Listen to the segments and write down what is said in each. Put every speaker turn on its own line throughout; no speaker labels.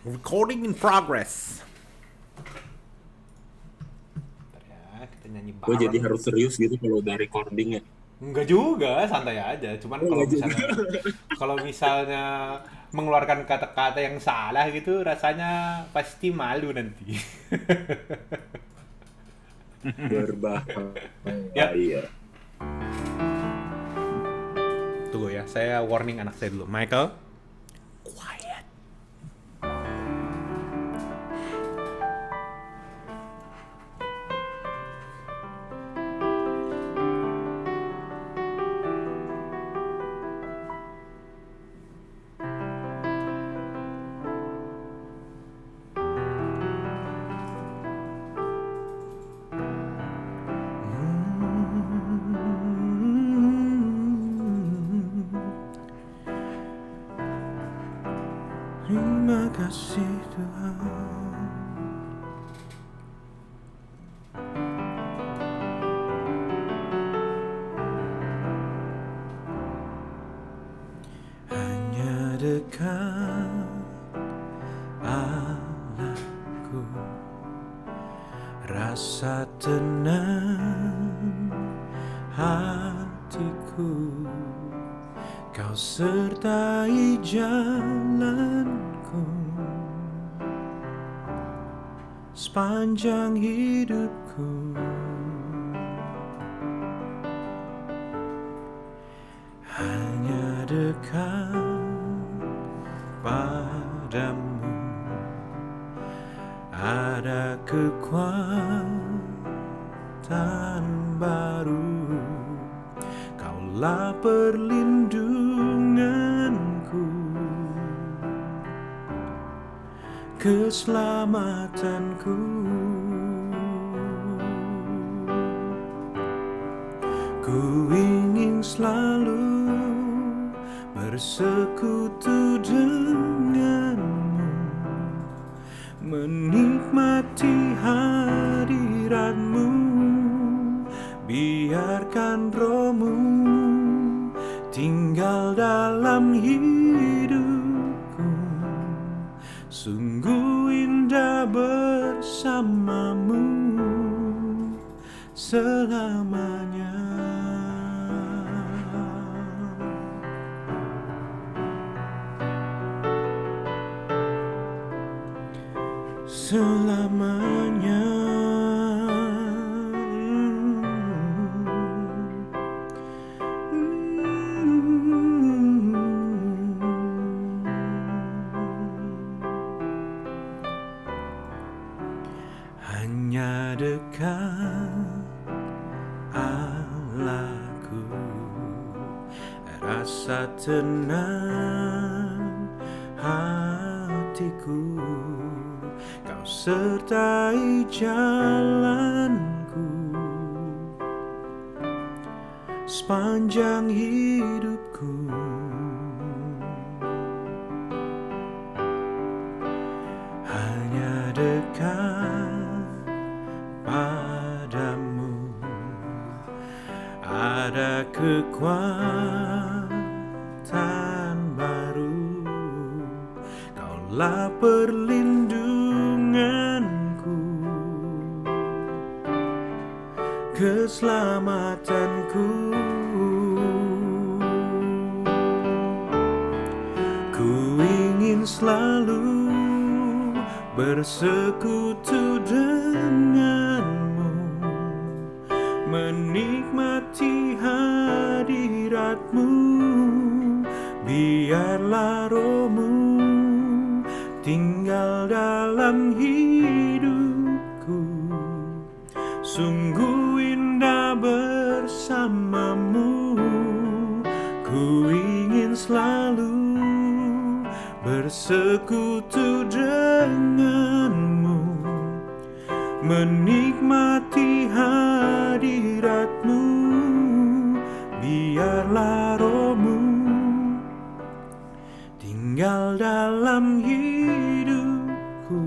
Recording in progress. Bentar ya, kita nyanyi
Gue jadi
bareng.
harus serius gitu kalau udah recording ya.
Enggak juga, santai aja. Cuman
Oh,
kalau
enggak juga.
misalnya mengeluarkan kata-kata yang salah gitu rasanya pasti malu nanti. Ya,
Berbahaya.
tunggu ya. Saya warning anak saya dulu. Michael, quiet. Terima kasih Tuhan. Hanya dekat Allahku, rasa tenang hatiku. Kau sertai jalanku sepanjang hidupku. Hanya dekat padamu ada kekuatan baru. Kaulah perlindunganku, keselamatanku. Ku ingin selalu bersekutu denganmu, menikmati hadiratmu. Biarkan rohmu tinggal dalam hidupku. Sungguh indah bersamamu selamanya. Selamanya. Hanya dekat Allahku, rasa tenang hatiku. Kau sertai jalanku sepanjang hidupku. Hanya dekat padamu ada kekuatan baru. Kaulah perlindunganku, keselamatanku. Ku ingin selalu bersekutu denganmu, menikmati hadiratmu. Biarlah rohmu tinggal dalam hidupku. Sungguh indah bersamamu. Ku ingin selalu bersekutu denganmu, menikmati hadiratmu. Biarlah rohmu tinggal dalam hidupku.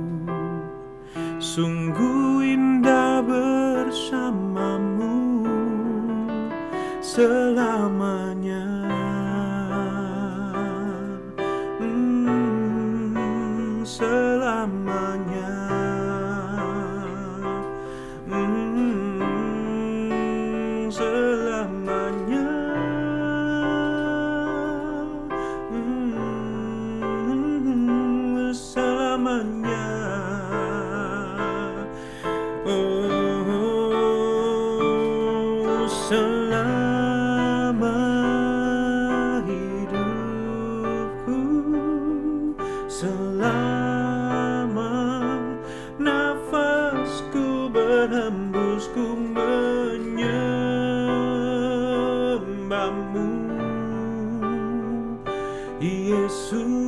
Sungguh indah bersamamu selamanya. selamanya. Selamanya. Selamanya. Selama hidupku, selama nafasku berhembus, ku menyembahmu, Yesus.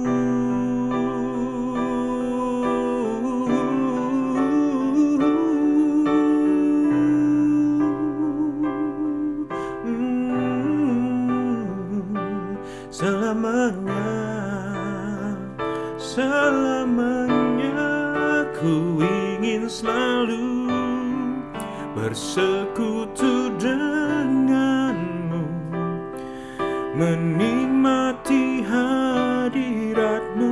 Selamanya, selamanya ku ingin selalu bersekutu denganmu, menikmati hadiratmu.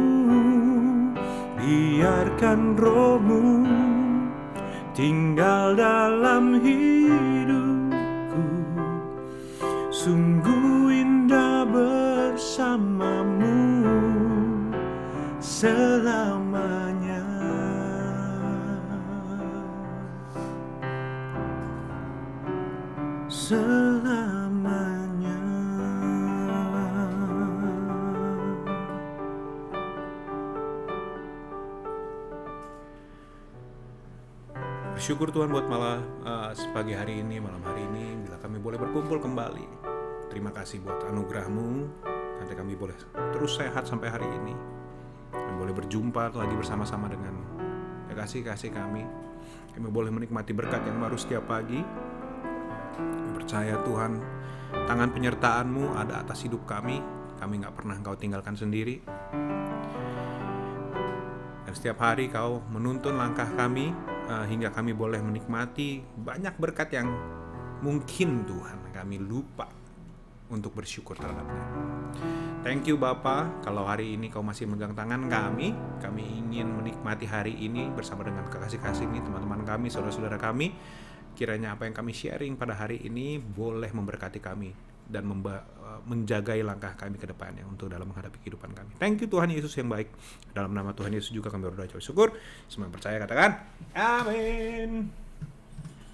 Biarkan rohmu tinggal dalam hidupku, sungguh indah bersamamu selamanya. Selamanya. Bersyukur Tuhan buat malah pagi hari ini, malam hari ini, bila kami boleh berkumpul kembali. Terima kasih buat anugerah-Mu, nanti kami boleh terus sehat sampai hari ini. Kami boleh berjumpa lagi bersama-sama dengan kasih-kasih kami. Kami boleh menikmati berkat yang baru setiap pagi. Kami percaya Tuhan, tangan penyertaan-Mu ada atas hidup kami. Kami gak pernah Engkau tinggalkan sendiri. Dan setiap hari Kau menuntun langkah kami, hingga kami boleh menikmati banyak berkat yang mungkin Tuhan kami lupa untuk bersyukur terhadapnya. Thank you Bapa, kalau hari ini Kau masih megang tangan kami ingin menikmati hari ini bersama dengan kekasih-kasih ini, teman-teman kami, saudara-saudara kami. Kiranya apa yang kami sharing pada hari ini boleh memberkati kami dan menjagai langkah kami ke depannya untuk dalam menghadapi kehidupan kami. Thank you Tuhan Yesus yang baik. Dalam nama Tuhan Yesus juga kami berdoa jauh syukur. Semua yang percaya katakan amin.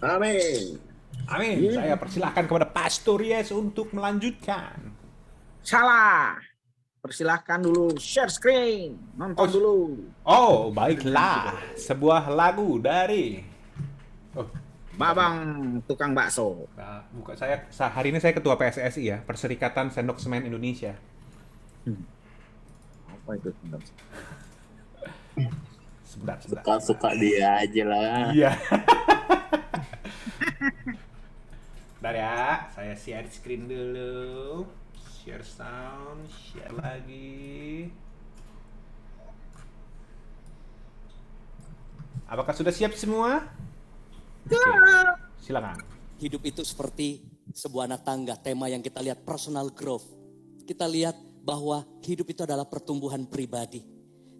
Amin.
Amin. Saya persilahkan kepada Pastor Yes untuk melanjutkan.
Salah. Persilahkan dulu share screen. Nonton dulu.
Oh, baiklah. Sebuah lagu dari
Babang tukang bakso.
Nah, hari ini saya ketua PSSI ya, Perserikatan Sendok Semen Indonesia.
Apa itu?
Sebentar.
Suka dia aja lah.
Iya. Bentar ya, saya share screen dulu. Share sound, share lagi. Apakah sudah siap semua? Oke, silakan.
Hidup itu seperti sebuah anak tangga, tema yang kita lihat personal growth. Kita lihat bahwa hidup itu adalah pertumbuhan pribadi.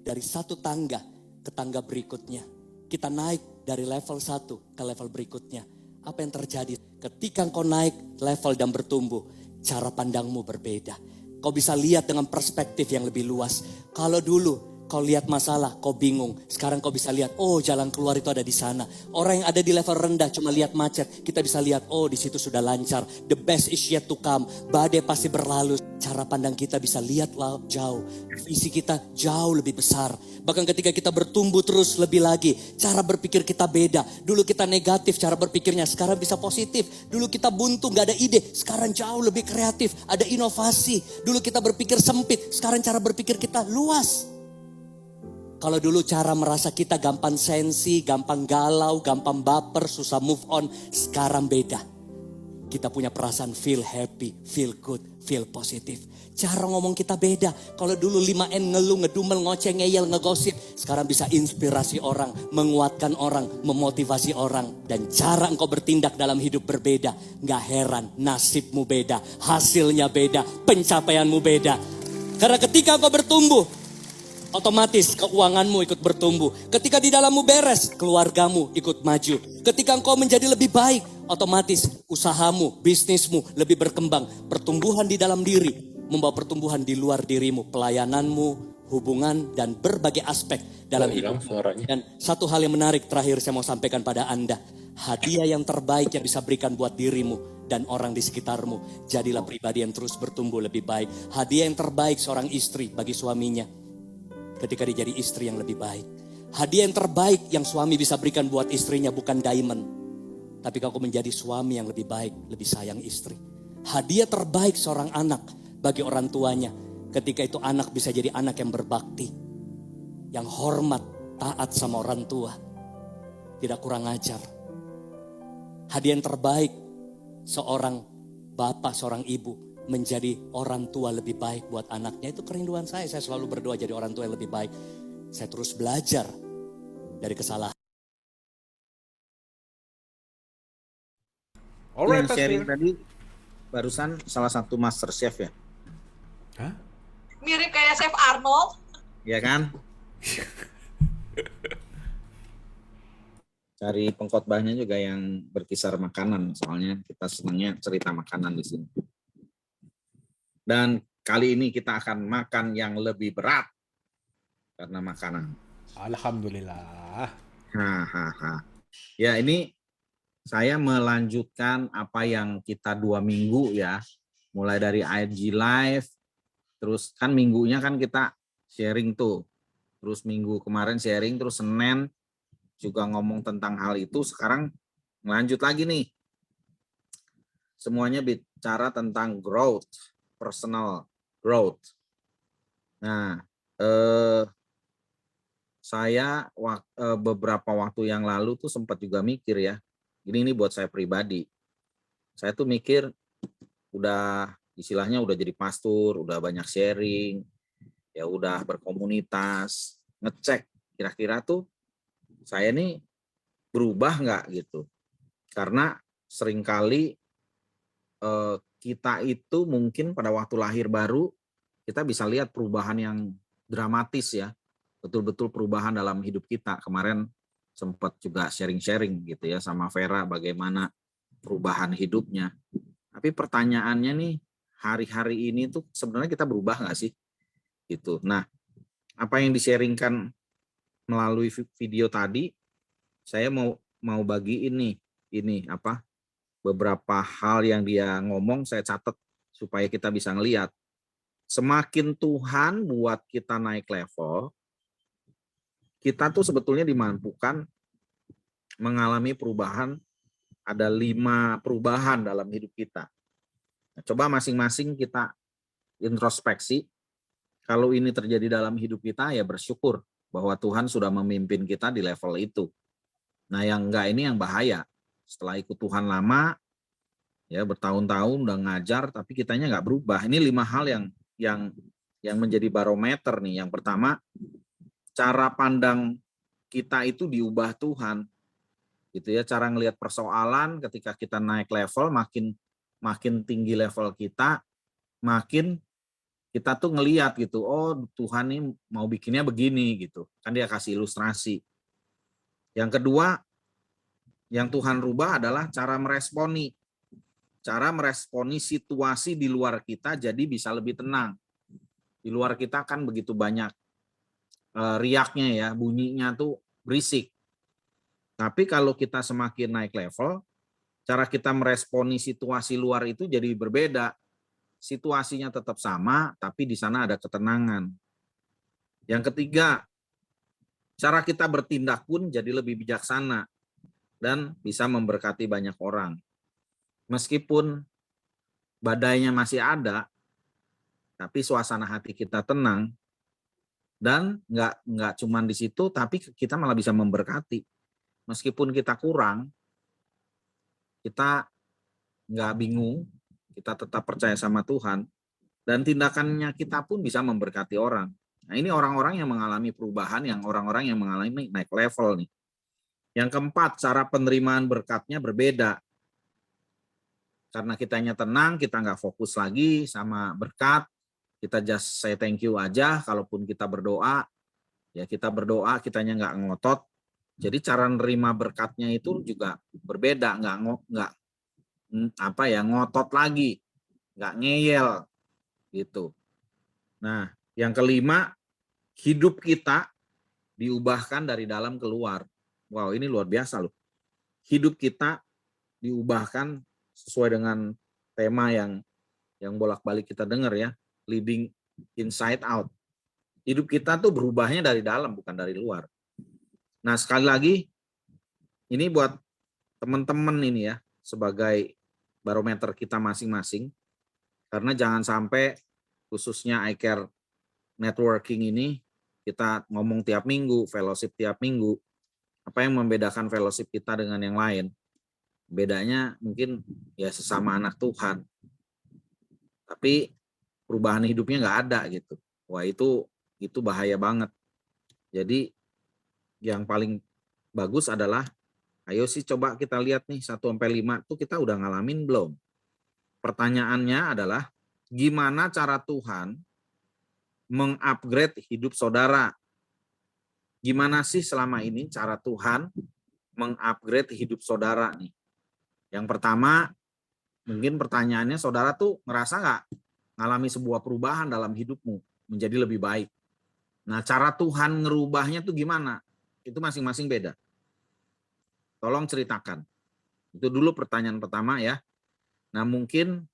Dari satu tangga ke tangga berikutnya. Kita naik dari level 1 ke level berikutnya. Apa yang terjadi? Ketika engkau naik level dan bertumbuh, cara pandangmu berbeda. Kau bisa lihat dengan perspektif yang lebih luas. Kalau dulu kau lihat masalah, kau bingung. Sekarang kau bisa lihat, oh jalan keluar itu ada di sana. Orang yang ada di level rendah cuma lihat macet. Kita bisa lihat, oh di situ sudah lancar. The best is yet to come. Badai pasti berlalu. Cara pandang kita bisa lihat jauh. Visi kita jauh lebih besar. Bahkan ketika kita bertumbuh terus lebih lagi. Cara berpikir kita beda. Dulu kita negatif cara berpikirnya. Sekarang bisa positif. Dulu kita buntu gak ada ide. Sekarang jauh lebih kreatif. Ada inovasi. Dulu kita berpikir sempit. Sekarang cara berpikir kita luas. Kalau dulu cara merasa kita gampang sensi, gampang galau, gampang baper, susah move on. Sekarang beda. Kita punya perasaan feel happy, feel good, feel positif. Cara ngomong kita beda. Kalau dulu 5N ngeluh, ngedumel, ngoceh, ngeyel, ngegosip. Sekarang bisa inspirasi orang, menguatkan orang, memotivasi orang. Dan cara engkau bertindak dalam hidup berbeda. Gak heran, nasibmu beda, hasilnya beda, pencapaianmu beda. Karena ketika engkau bertumbuh, otomatis keuanganmu ikut bertumbuh. Ketika di dalammu beres, keluargamu ikut maju. Ketika engkau menjadi lebih baik, otomatis usahamu, bisnismu lebih berkembang. Pertumbuhan di dalam diri membawa pertumbuhan di luar dirimu, pelayananmu, hubungan, dan berbagai aspek dalam hidup. Dan satu hal yang menarik terakhir saya mau sampaikan pada Anda. Hadiah yang terbaik yang bisa berikan buat dirimu dan orang di sekitarmu. Jadilah pribadi yang terus bertumbuh lebih baik. Hadiah yang terbaik seorang istri bagi suaminya ketika dia jadi istri yang lebih baik. Hadiah yang terbaik yang suami bisa berikan buat istrinya bukan diamond. Tapi kau menjadi suami yang lebih baik, lebih sayang istri. Hadiah terbaik seorang anak bagi orang tuanya. Ketika itu anak bisa jadi anak yang berbakti. Yang hormat, taat sama orang tua. Tidak kurang ajar. Hadiah yang terbaik seorang bapak, seorang ibu menjadi orang tua lebih baik buat anaknya. Itu kerinduan saya. Saya selalu berdoa jadi orang tua yang lebih baik. Saya terus belajar dari kesalahan.
Alright,
Yang sharing
Pastor.
tadi barusan salah satu master chef ya.
Hah?
Mirip kayak Chef Arnold.
Ya kan? Cari pengkhotbahnya juga yang berkisar makanan, soalnya kita senangnya cerita makanan di sini. Dan kali ini kita akan makan yang lebih berat karena makanan.
Alhamdulillah.
Hahaha. Ya, ini saya melanjutkan apa yang kita 2 minggu ya, mulai dari IG Live, terus kan minggunya kan kita sharing tuh, terus minggu kemarin sharing, terus Senin juga ngomong tentang hal itu. Sekarang lanjut lagi nih, semuanya bicara tentang growth, personal growth. Nah, saya beberapa waktu yang lalu tuh sempat juga mikir ya, ini buat saya pribadi. Saya tuh mikir udah istilahnya udah jadi pastor, udah banyak sharing, ya udah berkomunitas, ngecek kira-kira tuh saya nih berubah nggak gitu. Karena seringkali kita itu mungkin pada waktu lahir baru kita bisa lihat perubahan yang dramatis ya. Betul-betul perubahan dalam hidup kita. Kemarin sempat juga sharing-sharing gitu ya sama Vera bagaimana perubahan hidupnya. Tapi pertanyaannya nih, hari-hari ini tuh sebenarnya kita berubah nggak sih? Gitu. Nah, apa yang di-sharingkan melalui video tadi, saya mau bagi ini beberapa hal yang dia ngomong saya catat supaya kita bisa ngelihat. Semakin Tuhan buat kita naik level, kita tuh sebetulnya dimampukan mengalami perubahan. Ada 5 perubahan dalam hidup kita. Nah, coba masing-masing kita introspeksi. Kalau ini terjadi dalam hidup kita, ya bersyukur bahwa Tuhan sudah memimpin kita di level itu. Nah, yang enggak ini yang bahaya. Setelah ikut Tuhan lama, ya bertahun-tahun udah ngajar, tapi kitanya enggak berubah. Ini 5 hal yang menjadi barometer nih. Yang pertama, cara pandang kita itu diubah Tuhan. Gitu ya, cara ngelihat persoalan ketika kita naik level, makin tinggi level kita, makin kita tuh ngelihat gitu, oh Tuhan ini mau bikinnya begini gitu. Kan dia kasih ilustrasi. Yang kedua, yang Tuhan rubah adalah cara meresponi. Cara meresponi situasi di luar kita jadi bisa lebih tenang. Di luar kita kan begitu banyak riaknya ya, bunyinya tuh berisik. Tapi kalau kita semakin naik level, cara kita meresponi situasi luar itu jadi berbeda. Situasinya tetap sama, tapi di sana ada ketenangan. Yang ketiga, cara kita bertindak pun jadi lebih bijaksana dan bisa memberkati banyak orang. Meskipun badainya masih ada, tapi suasana hati kita tenang dan nggak cuma di situ, tapi kita malah bisa memberkati. Meskipun kita kurang, kita nggak bingung, kita tetap percaya sama Tuhan, dan tindakannya kita pun bisa memberkati orang. Nah, ini orang-orang yang mengalami perubahan, yang orang-orang yang mengalami naik level nih. Yang keempat, cara penerimaan berkatnya berbeda. Karena kitanya tenang, kita nggak fokus lagi sama berkat, kita just say thank you aja, kalaupun kita berdoa, Ya kita berdoa, kitanya nggak ngotot. Jadi cara nerima berkatnya itu juga berbeda, ngotot lagi, nggak ngeyel gitu. Nah, yang kelima, hidup kita diubahkan dari dalam keluar. Wow, ini luar biasa loh. Hidup kita diubahkan sesuai dengan tema yang bolak-balik kita dengar ya, living inside out. Hidup kita tuh berubahnya dari dalam, bukan dari luar. Nah, sekali lagi, ini buat teman-teman ini ya, sebagai barometer kita masing-masing, karena jangan sampai khususnya iCare Networking ini, kita ngomong tiap minggu, fellowship tiap minggu. Apa yang membedakan fellowship kita dengan yang lain? Bedanya mungkin ya sesama anak Tuhan. Tapi perubahan hidupnya nggak ada gitu. Wah, itu bahaya banget. Jadi yang paling bagus adalah, ayo sih coba kita lihat nih 1-5 tuh kita udah ngalamin belum? Pertanyaannya adalah, gimana cara Tuhan mengupgrade hidup saudara? Gimana sih selama ini cara Tuhan mengupgrade hidup saudara nih? Yang pertama, mungkin pertanyaannya, saudara tuh ngerasa nggak ngalami sebuah perubahan dalam hidupmu menjadi lebih baik? Nah, cara Tuhan ngerubahnya tuh gimana? Itu masing-masing beda. Tolong ceritakan. Itu dulu pertanyaan pertama ya. Nah, mungkin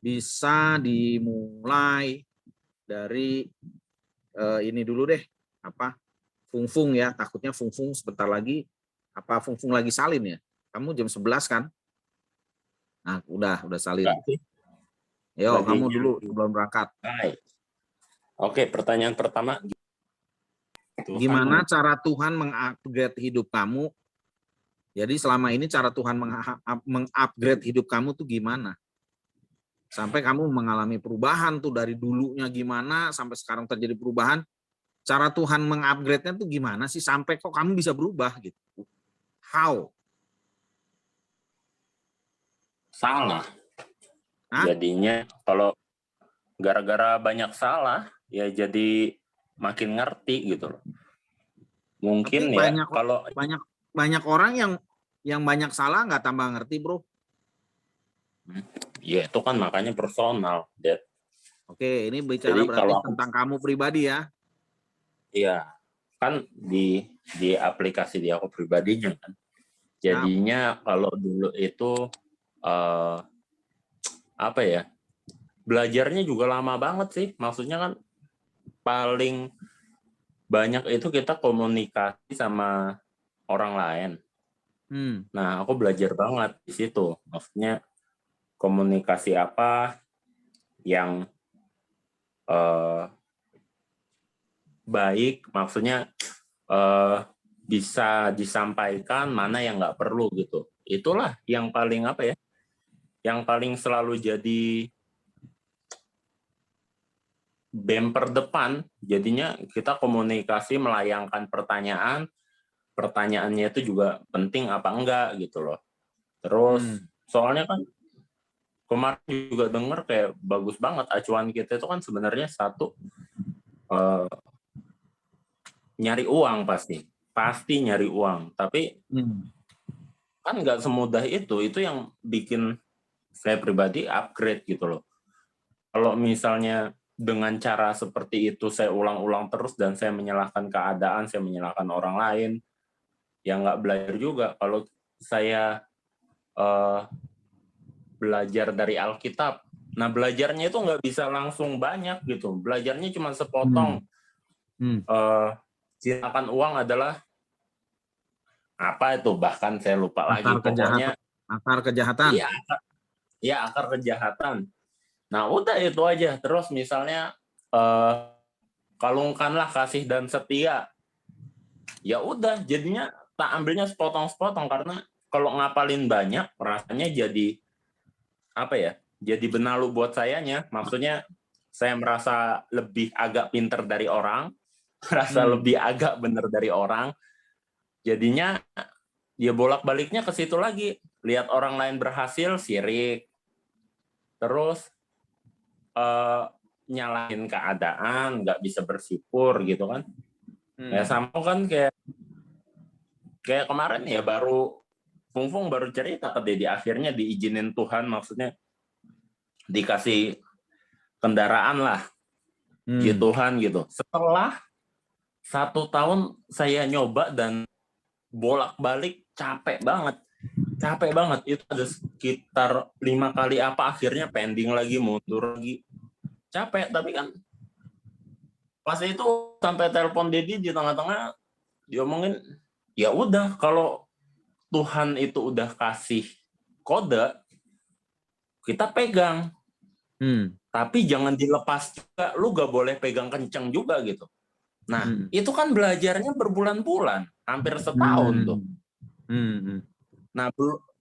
bisa dimulai dari ini dulu deh. Fungfung ya. Takutnya Fungfung sebentar lagi. Fungfung lagi salin ya? Kamu jam 11 kan? Nah, udah salin. Yo, kamu dulu sebelum berangkat.
Baik. Oke, pertanyaan pertama.
Gimana cara Tuhan mengupgrade hidup kamu? Jadi selama ini cara Tuhan mengupgrade hidup kamu tuh gimana? Sampai kamu mengalami perubahan tuh, dari dulunya gimana sampai sekarang terjadi perubahan. Cara Tuhan mengupgrade-nya tuh gimana sih sampai kok kamu bisa berubah gitu? How?
Salah.
Hah?
Jadinya kalau gara-gara banyak salah, ya jadi makin ngerti gitu loh. Mungkin
Tapi
ya kalau
banyak orang yang banyak salah nggak tambah ngerti, bro.
ya itu kan makanya personal, Dad.
Oke, ini bicara
Jadi
berarti
kalau
tentang kamu pribadi ya.
iya, kan di aplikasi di aku pribadinya kan. Jadinya kalau dulu itu apa ya? Belajarnya juga lama banget sih. Maksudnya kan paling banyak itu kita komunikasi sama orang lain. Nah, aku belajar banget di situ. Maksudnya komunikasi apa yang baik, maksudnya bisa disampaikan, mana yang nggak perlu gitu. Itulah yang paling apa ya? Yang paling selalu jadi bumper depan. Jadinya kita komunikasi melayangkan pertanyaannya itu juga penting apa enggak gitu loh. Terus soalnya kan kemarin juga denger kayak bagus banget acuan kita itu kan sebenarnya satu nyari uang pasti nyari uang, tapi kan nggak semudah itu yang bikin saya pribadi upgrade gitu loh. Kalau misalnya dengan cara seperti itu saya ulang-ulang terus dan saya menyalahkan keadaan, saya menyalahkan orang lain, ya nggak belajar juga. Kalau saya belajar dari Alkitab, nah belajarnya itu nggak bisa langsung banyak gitu, belajarnya cuma sepotong. Silakan uang adalah apa itu, bahkan saya lupa lagi, pokoknya
akar kejahatan.
Iya, akar kejahatan. Nah udah itu aja. Terus misalnya kalungkanlah kasih dan setia. Ya udah, jadinya tak ambilnya sepotong-sepotong, karena kalau ngapalin banyak rasanya jadi apa ya? Jadi benalu buat sayanya. Maksudnya saya merasa lebih agak pinter dari orang, merasa lebih agak bener dari orang. Jadinya ya bolak-baliknya ke situ lagi. Lihat orang lain berhasil, sirik. Terus nyalahin keadaan, nggak bisa bersyukur gitu kan. Ya sama kan kayak kemarin ya Fung baru cerita ke Dedi, akhirnya diizinin Tuhan, maksudnya dikasih kendaraan lah, ya Tuhan gitu. Setelah 1 tahun saya nyoba dan bolak-balik capek banget. Itu ada sekitar 5 kali akhirnya pending lagi, mundur lagi. Capek, tapi kan pas itu sampai telepon Dedi di tengah-tengah, dia omongin, ya udah kalau Tuhan itu udah kasih kode, kita pegang. Tapi jangan dilepas juga, lu gak boleh pegang kenceng juga gitu. Nah, itu kan belajarnya berbulan-bulan, hampir setahun tuh. Nah,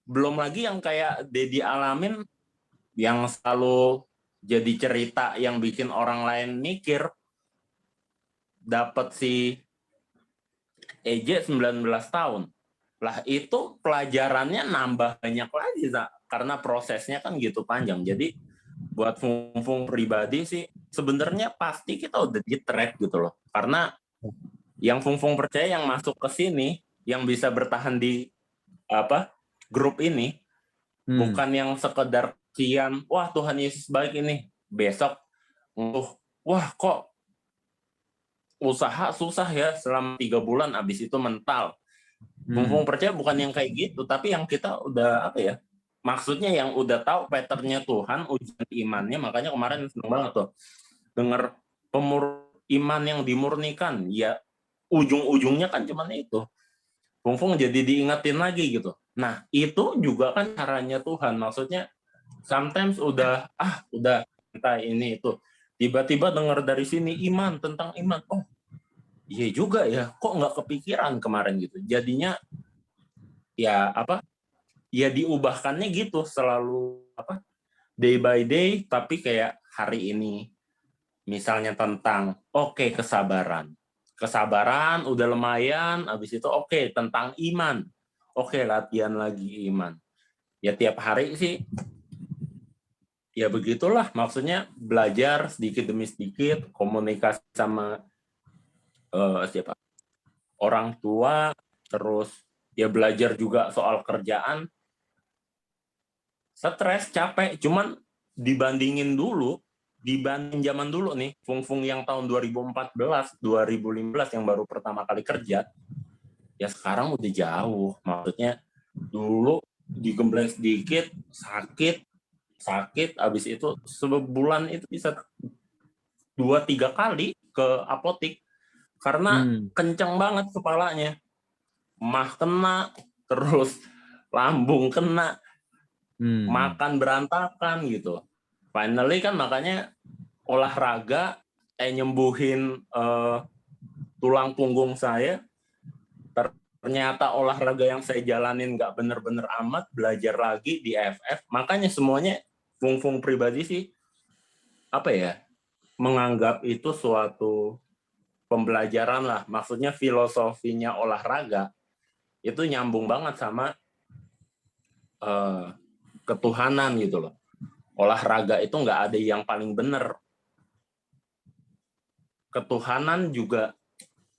belum lagi yang kayak Dedi alamin, yang selalu jadi cerita yang bikin orang lain mikir, dapat si EJ 19 tahun. Lah itu pelajarannya nambah banyak lagi, karena prosesnya kan gitu panjang. Jadi buat Fung pribadi sih sebenarnya pasti kita udah di track gitu loh. Karena yang Fung percaya yang masuk ke sini, yang bisa bertahan di grup ini, bukan yang sekedar kian, wah Tuhan Yesus baik ini, besok wah kok usaha susah ya selama 3 bulan, abis itu mental. Fung percaya bukan yang kayak gitu, tapi yang kita udah maksudnya yang udah tahu patternnya Tuhan, ujian imannya. Makanya kemarin seneng banget tuh denger iman yang dimurnikan, ya ujung-ujungnya kan cuman itu. Fung jadi diingetin lagi gitu. Nah itu juga kan caranya Tuhan, maksudnya sometimes udah entah ini itu, tiba-tiba denger dari sini tentang iman, oh iya juga ya, kok nggak kepikiran kemarin gitu. Jadinya ya diubahkannya gitu, selalu day by day, tapi kayak hari ini misalnya tentang kesabaran udah lumayan, habis itu tentang iman, latihan lagi iman. Ya tiap hari sih ya begitulah, maksudnya belajar sedikit demi sedikit, komunikasi sama orang tua, terus ya belajar juga soal kerjaan. Stres, capek, cuman dibanding zaman dulu nih, Fung yang tahun 2014, 2015 yang baru pertama kali kerja, ya sekarang udah jauh. Maksudnya dulu digembleng sedikit, sakit, habis itu sebulan itu bisa 2-3 kali ke apotik, karena kenceng banget kepalanya, mah kena, terus lambung kena, makan berantakan gitu. Finally kan makanya olahraga nyembuhin tulang punggung saya. Ternyata olahraga yang saya jalanin nggak bener-bener amat, belajar lagi di FF. Makanya semuanya Fung pribadi sih menganggap itu suatu pembelajaran lah. Maksudnya filosofinya olahraga itu nyambung banget sama ketuhanan gitu loh. Olahraga itu nggak ada yang paling benar. Ketuhanan juga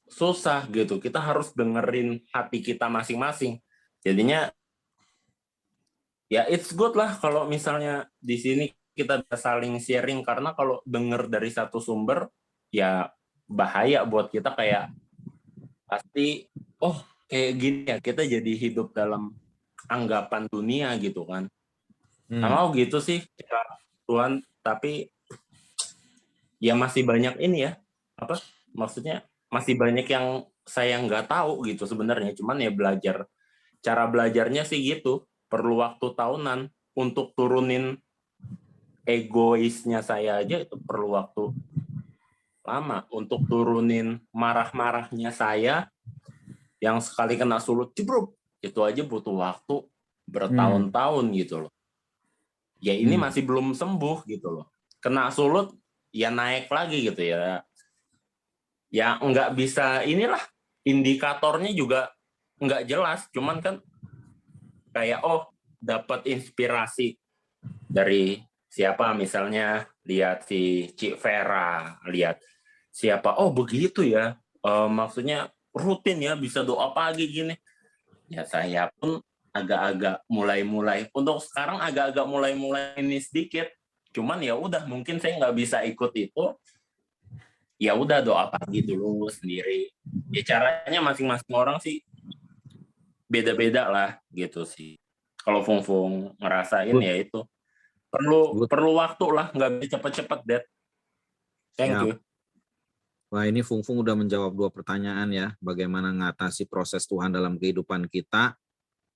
susah gitu. Kita harus dengerin hati kita masing-masing. Jadinya ya it's good lah kalau misalnya di sini kita bisa saling sharing, karena kalau denger dari satu sumber ya bahaya buat kita, kayak pasti kayak gini ya, kita jadi hidup dalam anggapan dunia gitu kan. Mau gitu sih Tuhan, tapi ya masih banyak ini ya, maksudnya masih banyak yang saya nggak tahu gitu sebenarnya. Cuman ya cara belajarnya sih gitu, perlu waktu tahunan. Untuk turunin egoisnya saya aja itu perlu waktu lama. Untuk turunin marah-marahnya saya yang sekali kena sulut cibruk, itu aja butuh waktu bertahun-tahun gitu loh. Ya ini masih belum sembuh gitu loh. Kena sulut ya naik lagi gitu ya. Ya nggak bisa, inilah indikatornya juga nggak jelas. Cuman kan kayak dapat inspirasi dari siapa, misalnya lihat si Cik Vera, lihat siapa, oh begitu ya, maksudnya rutin ya bisa doa pagi gini. Ya saya pun agak-agak mulai-mulai, untuk sekarang agak-agak mulai-mulai ini sedikit. Cuman ya udah, mungkin saya nggak bisa ikut itu, ya udah doa pagi dulu sendiri. Ya caranya masing-masing orang sih beda-beda lah gitu sih. Kalau Fung ngerasain
Good.
ya itu perlu
Good.
waktu lah, nggak bisa cepet-cepet, Dad. Thank
Siap.
you.
Wah, ini Fung udah menjawab 2 pertanyaan ya. Bagaimana mengatasi proses Tuhan dalam kehidupan kita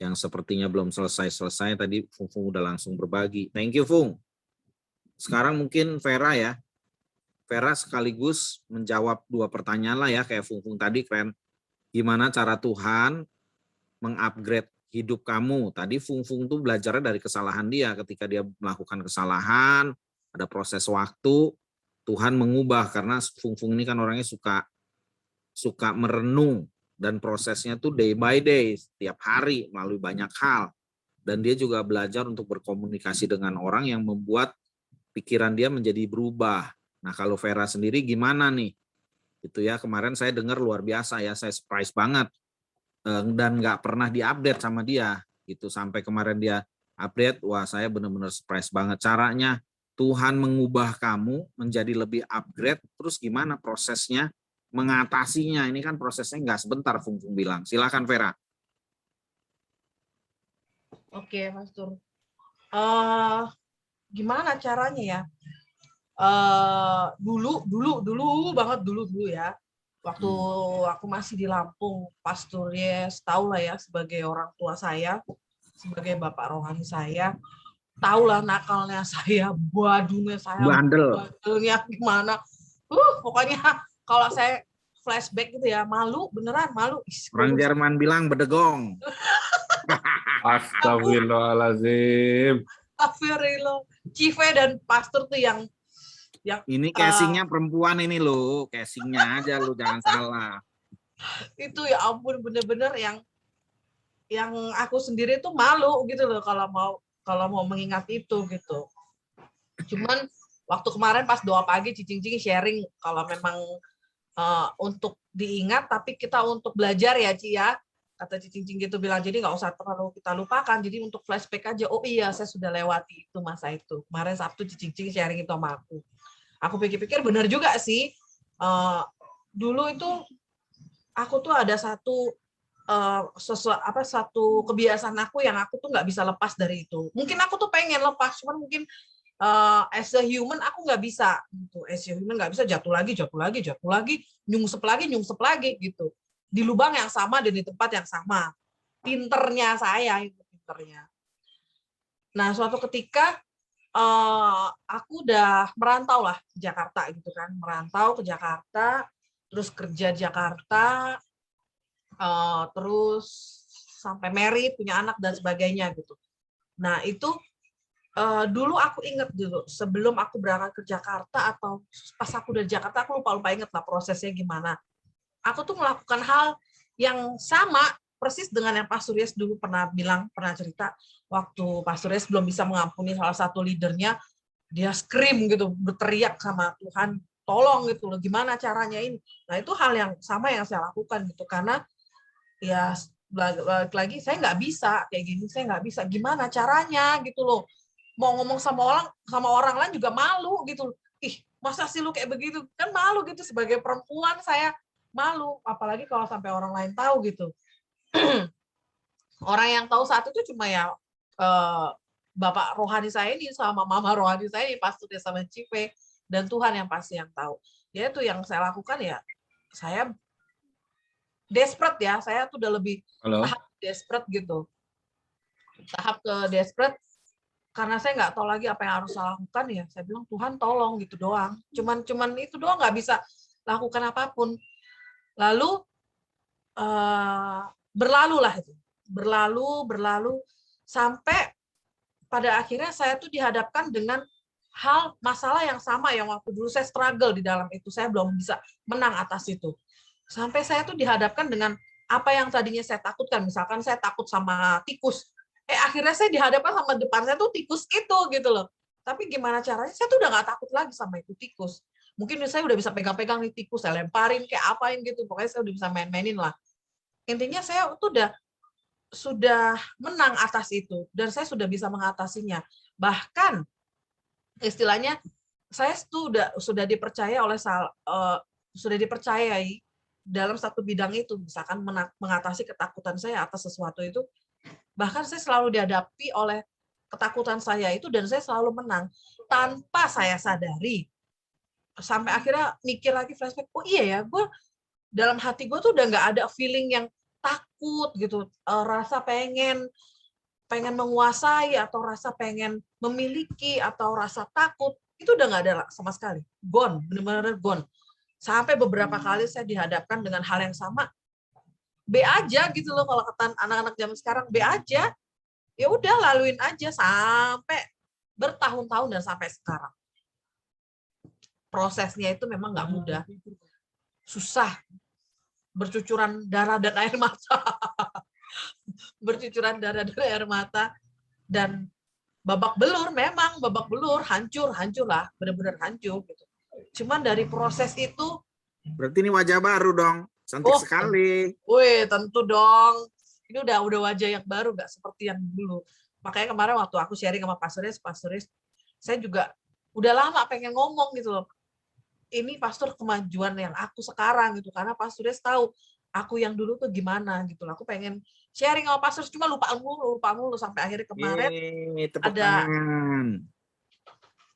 yang sepertinya belum selesai-selesai. Tadi Fung udah langsung berbagi. Thank you, Fung. Sekarang mungkin Vera ya. Vera sekaligus menjawab 2 pertanyaan lah ya, kayak Fung tadi, keren. Gimana cara Tuhan mengupgrade hidup kamu? Tadi Fung tuh belajarnya dari kesalahan dia. Ketika dia melakukan kesalahan, ada proses waktu, Tuhan mengubah, karena Fung ini kan orangnya suka merenung, dan prosesnya tuh day by day, setiap hari melalui banyak hal. Dan dia juga belajar untuk berkomunikasi dengan orang yang membuat pikiran dia menjadi berubah. Nah, kalau Vera sendiri gimana nih? Itu ya, kemarin saya dengar luar biasa ya, saya surprise banget, dan nggak pernah diupdate sama dia gitu. Sampai kemarin dia update, wah saya benar-benar surprise banget caranya. Tuhan mengubah kamu menjadi lebih upgrade, terus gimana prosesnya mengatasinya? Ini kan prosesnya nggak sebentar, Fung bilang. Silakan Vera.
Oke, Pastor. Gimana caranya ya? Dulu banget dulu ya. Waktu aku masih di Lampung, Pastor Yes, tahu lah ya, sebagai orang tua saya, sebagai bapak rohani saya, tahulah nakalnya saya, badunya saya, bandelnya gimana. Pokoknya kalau saya flashback gitu ya, malu, beneran malu.
Orang Jerman bilang bedegong.
Astagfirullahaladzim.
Astagfirullah. Cive dan Pastor tuh yang
ini casingnya perempuan ini loh, casingnya aja lu, jangan salah.
Itu ya ampun, bener-bener yang aku sendiri tuh malu gitu loh kalau mau mengingat itu gitu. Cuman waktu kemarin pas doa pagi Cicing sharing kalau memang untuk diingat, tapi kita untuk belajar ya Ci ya, kata Cicing gitu bilang, jadi nggak usah terlalu kita lupakan, jadi untuk flashback aja. Oh iya, saya sudah lewati itu masa itu. Kemarin Sabtu Cicing sharing itu sama aku. Aku pikir-pikir benar juga sih. Dulu itu aku tuh ada satu kebiasaan aku yang aku tuh nggak bisa lepas dari itu. Mungkin aku tuh pengen lepas, cuman mungkin as a human aku nggak bisa. Gitu. As a human nggak bisa, jatuh lagi, nyungsep lagi gitu. Di lubang yang sama dan di tempat yang sama. Pinternya saya itu pinternya. Nah, suatu ketika aku udah merantau lah ke Jakarta gitu kan, merantau ke Jakarta, terus kerja di Jakarta, terus sampai married, punya anak dan sebagainya gitu. Nah itu dulu aku inget dulu sebelum aku berangkat ke Jakarta atau pas aku udah di Jakarta, aku lupa inget lah prosesnya gimana. Aku tuh melakukan hal yang sama persis dengan yang Pak Suryes dulu pernah cerita, waktu Pak Suryes belum bisa mengampuni salah satu leadernya, dia scream gitu, berteriak sama Tuhan, tolong gitu loh, gimana caranya ini. Nah itu hal yang sama yang saya lakukan gitu, karena ya balik lagi saya nggak bisa kayak gini, saya nggak bisa, gimana caranya gitu loh, mau ngomong sama orang lain juga malu gitu, ih masa sih lu kayak begitu, kan malu gitu, sebagai perempuan saya malu, apalagi kalau sampai orang lain tahu gitu. Orang yang tahu saat itu cuma ya bapak rohani saya ini sama mama rohani saya ini, Pastor sama Cipe, dan Tuhan yang pasti yang tahu. Ya itu yang saya lakukan ya, saya desperate ya, saya tuh udah lebih tahap desperate gitu, tahap ke desperate, karena saya nggak tahu lagi apa yang harus saya lakukan ya, saya bilang Tuhan tolong gitu doang, cuman itu doang, nggak bisa lakukan apapun. Lalu berlalu sampai pada akhirnya saya tuh dihadapkan dengan masalah yang sama yang waktu dulu saya struggle di dalam itu, saya belum bisa menang atas itu. Sampai saya tuh dihadapkan dengan apa yang tadinya saya takutkan, misalkan saya takut sama tikus, akhirnya saya dihadapkan sama depan saya tuh tikus itu gitu loh. Tapi gimana caranya? Saya tuh udah nggak takut lagi sama itu tikus. Mungkin saya udah bisa pegang-pegang nih tikus, saya lemparin kayak apain gitu. Pokoknya saya udah bisa main-mainin lah. Intinya saya tuh sudah menang atas itu dan saya sudah bisa mengatasinya. Bahkan istilahnya saya tuh sudah dipercaya sudah dipercayai dalam satu bidang itu, misalkan mengatasi ketakutan saya atas sesuatu itu. Bahkan saya selalu dihadapi oleh ketakutan saya itu dan saya selalu menang tanpa saya sadari. Sampai akhirnya mikir lagi, flashback, oh iya ya, gue dalam hati gue tuh udah nggak ada feeling yang takut gitu, rasa pengen menguasai atau rasa pengen memiliki atau rasa takut itu udah nggak ada sama sekali, gone, benar-benar gone. Sampai beberapa kali saya dihadapkan dengan hal yang sama, B aja gitu loh, kalau kata anak-anak zaman sekarang, B aja, ya udah laluin aja sampai bertahun-tahun dan sampai sekarang. Prosesnya itu memang nggak mudah, susah, bercucuran darah dan air mata, bercucuran darah dan air mata, dan babak belur, memang babak belur, hancur lah, benar-benar hancur gitu. Cuman dari proses itu,
Berarti ini wajah baru dong, cantik sekali.
Wih, tentu dong. Ini udah wajah yang baru, nggak seperti yang dulu. Makanya kemarin waktu aku sharing sama Pak Suris, saya juga udah lama pengen ngomong gitu loh. Ini Pastor kemajuan yang aku sekarang gitu, karena Pak Suris tahu aku yang dulu tuh gimana gitu loh. Aku pengen sharing sama Pak Suris, cuma lupa mulu sampai akhirnya kemarin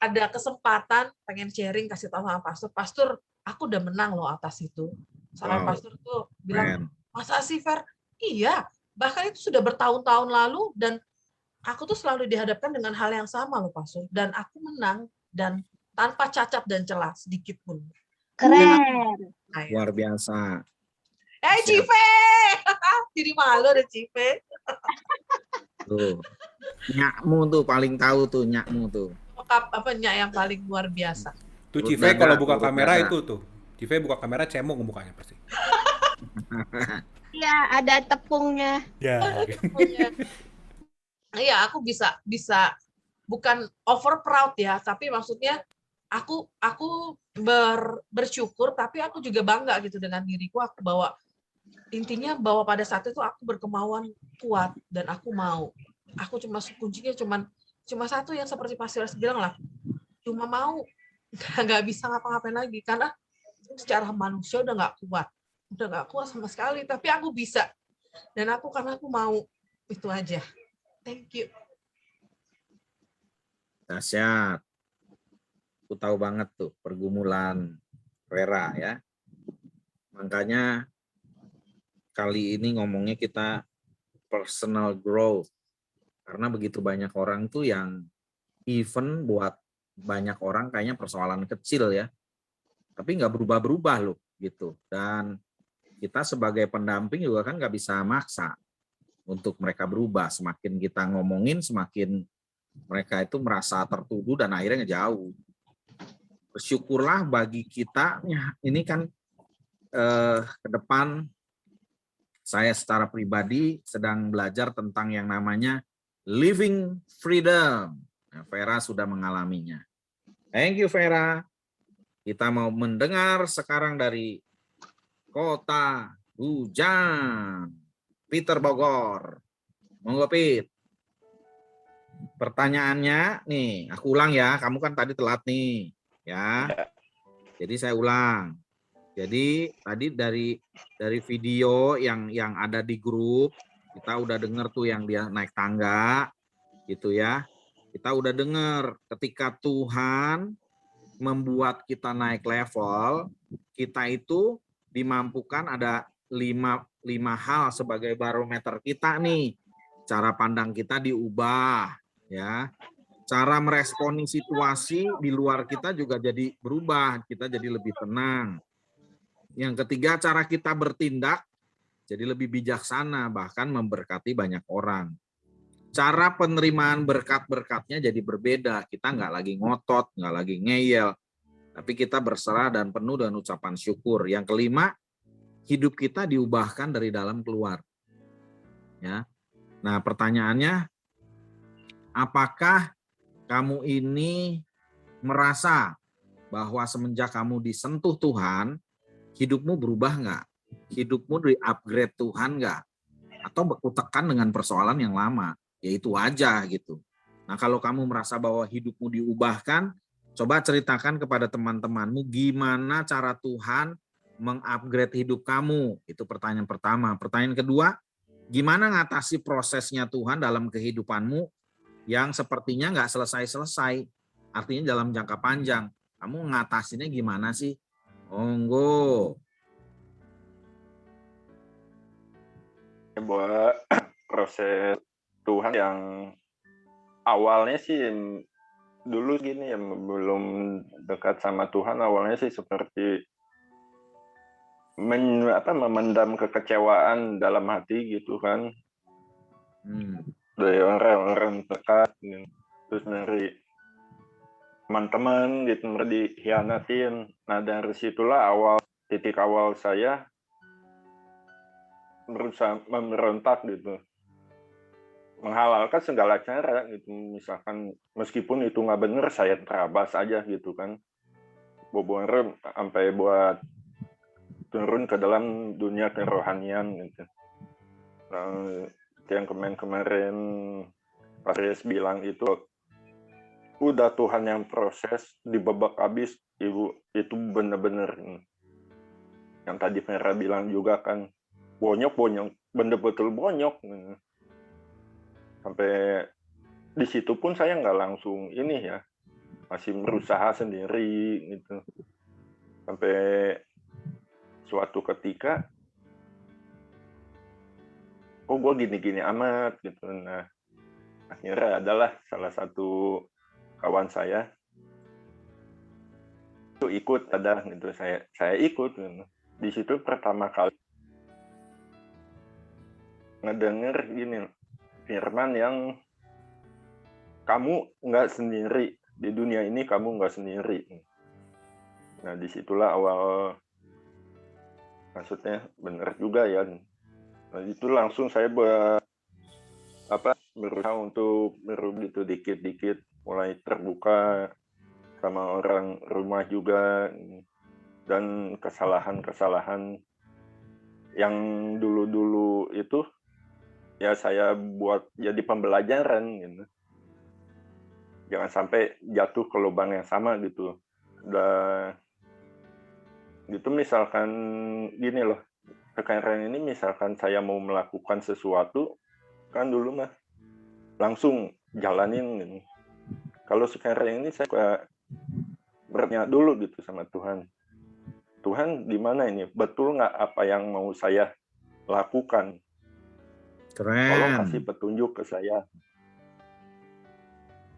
ada kesempatan pengen sharing, kasih tahu sama Pastor, aku udah menang loh atas itu. Sampai Pastor tuh bilang, masa sih Fer? Iya, bahkan itu sudah bertahun-tahun lalu dan aku tuh selalu dihadapkan dengan hal yang sama loh Pastor, dan aku menang dan tanpa cacat dan celah sedikit pun.
Keren.
Luar biasa.
Cive! Jadi malu ada Cive.
Tuh. Nyakmu tuh paling tahu tuh, nyakmu tuh.
Apa nyak yang paling luar biasa.
Tuh Cive kalau buka kamera itu tuh. Cive buka kamera cemong mukanya pasti.
Iya, ada tepungnya.
Ya.
Iya, aku bisa bukan over proud ya, tapi maksudnya aku bersyukur, tapi aku juga bangga gitu dengan diriku. Aku intinya bahwa pada saat itu aku berkemauan kuat dan aku mau. Aku kuncinya cuma satu yang seperti Pak Silas bilang lah, cuma mau, nggak bisa ngapa-ngapain lagi karena secara manusia udah nggak kuat sama sekali, tapi aku bisa dan karena aku mau, itu aja. Thank you.
Dahsyat. Aku tahu banget tuh pergumulan Vera ya. Makanya kali ini ngomongnya kita personal growth. Karena begitu banyak orang tuh yang even buat banyak orang kayaknya persoalan kecil ya. Tapi nggak berubah-berubah loh gitu. Dan kita sebagai pendamping juga kan nggak bisa maksa untuk mereka berubah. Semakin kita ngomongin, semakin mereka itu merasa tertuduh dan akhirnya ngejauh. Bersyukurlah bagi kita, ya, ini kan ke depan saya secara pribadi sedang belajar tentang yang namanya living freedom. Nah, Vera sudah mengalaminya. Thank you Vera. Kita mau mendengar sekarang dari Kota Hujan, Peter Bogor. Monggo Pit. Pertanyaannya nih, aku ulang ya. Kamu kan tadi telat nih, ya. Jadi saya ulang. Jadi tadi dari video yang ada di grup, kita udah dengar tuh yang dia naik tangga, gitu ya. Kita udah dengar ketika Tuhan membuat kita naik level, kita itu dimampukan ada lima hal sebagai barometer kita nih. Cara pandang kita diubah, ya. Cara meresponi situasi di luar kita juga jadi berubah, kita jadi lebih tenang. Yang ketiga, cara kita bertindak jadi lebih bijaksana, bahkan memberkati banyak orang. Cara penerimaan berkat-berkatnya jadi berbeda, kita nggak lagi ngotot, nggak lagi ngeyel, tapi kita berserah dan penuh dengan ucapan syukur. Yang kelima, hidup kita diubahkan dari dalam keluar. Ya. Nah, pertanyaannya, apakah kamu ini merasa bahwa semenjak kamu disentuh Tuhan, hidupmu berubah nggak? Hidupmu di-upgrade Tuhan nggak? Atau beku tekan dengan persoalan yang lama? Ya itu aja gitu. Nah kalau kamu merasa bahwa hidupmu diubahkan, coba ceritakan kepada teman-temanmu gimana cara Tuhan mengupgrade hidup kamu. Itu pertanyaan pertama. Pertanyaan kedua, gimana ngatasi prosesnya Tuhan dalam kehidupanmu yang sepertinya nggak selesai-selesai. Artinya dalam jangka panjang. Kamu ngatasinnya gimana sih? Monggo.
Buat proses Tuhan yang awalnya sih dulu gini ya, belum dekat sama Tuhan, awalnya sih seperti memendam kekecewaan dalam hati gitu kan, dari orang-orang dekat gitu. Terus dari teman-teman gitu dikhianatin. Nah dari situlah titik awal saya berusaha memberontak gitu, menghalalkan segala cara gitu, misalkan meskipun itu nggak bener saya terabas aja gitu kan, bobor sampai buat turun ke dalam dunia kerohanian gitu. Nah, yang kemarin Pak Rias bilang itu udah Tuhan yang proses dibebak habis, Ibu, itu bener-bener yang tadi Vera bilang juga kan, bonyok bener-bener bonyok. Sampai di situ pun saya nggak langsung ini ya, masih berusaha sendiri gitu. Sampai suatu ketika, kok gue gini-gini amat gitu. Nah, akhirnya adalah salah satu kawan saya itu ikut ada gitu, saya ikut gitu. Di situ pertama kali ngedenger gini firman yang kamu nggak sendiri di dunia ini, kamu nggak sendiri. Nah disitulah awal, maksudnya benar juga ya. Nah itu langsung saya berusaha untuk merubah itu dikit-dikit, mulai terbuka sama orang rumah juga, dan kesalahan-kesalahan yang dulu-dulu itu ya saya buat jadi pembelajaran gitu. Jangan sampai jatuh ke lubang yang sama gitu. Udah gitu misalkan gini loh, sekarang ini misalkan saya mau melakukan sesuatu, kan dulu mah langsung jalanin gitu. Kalau sekarang ini saya bertanya dulu gitu sama Tuhan. Tuhan di mana ini? Betul nggak apa yang mau saya lakukan? Tolong kasih
Keren.
petunjuk ke saya.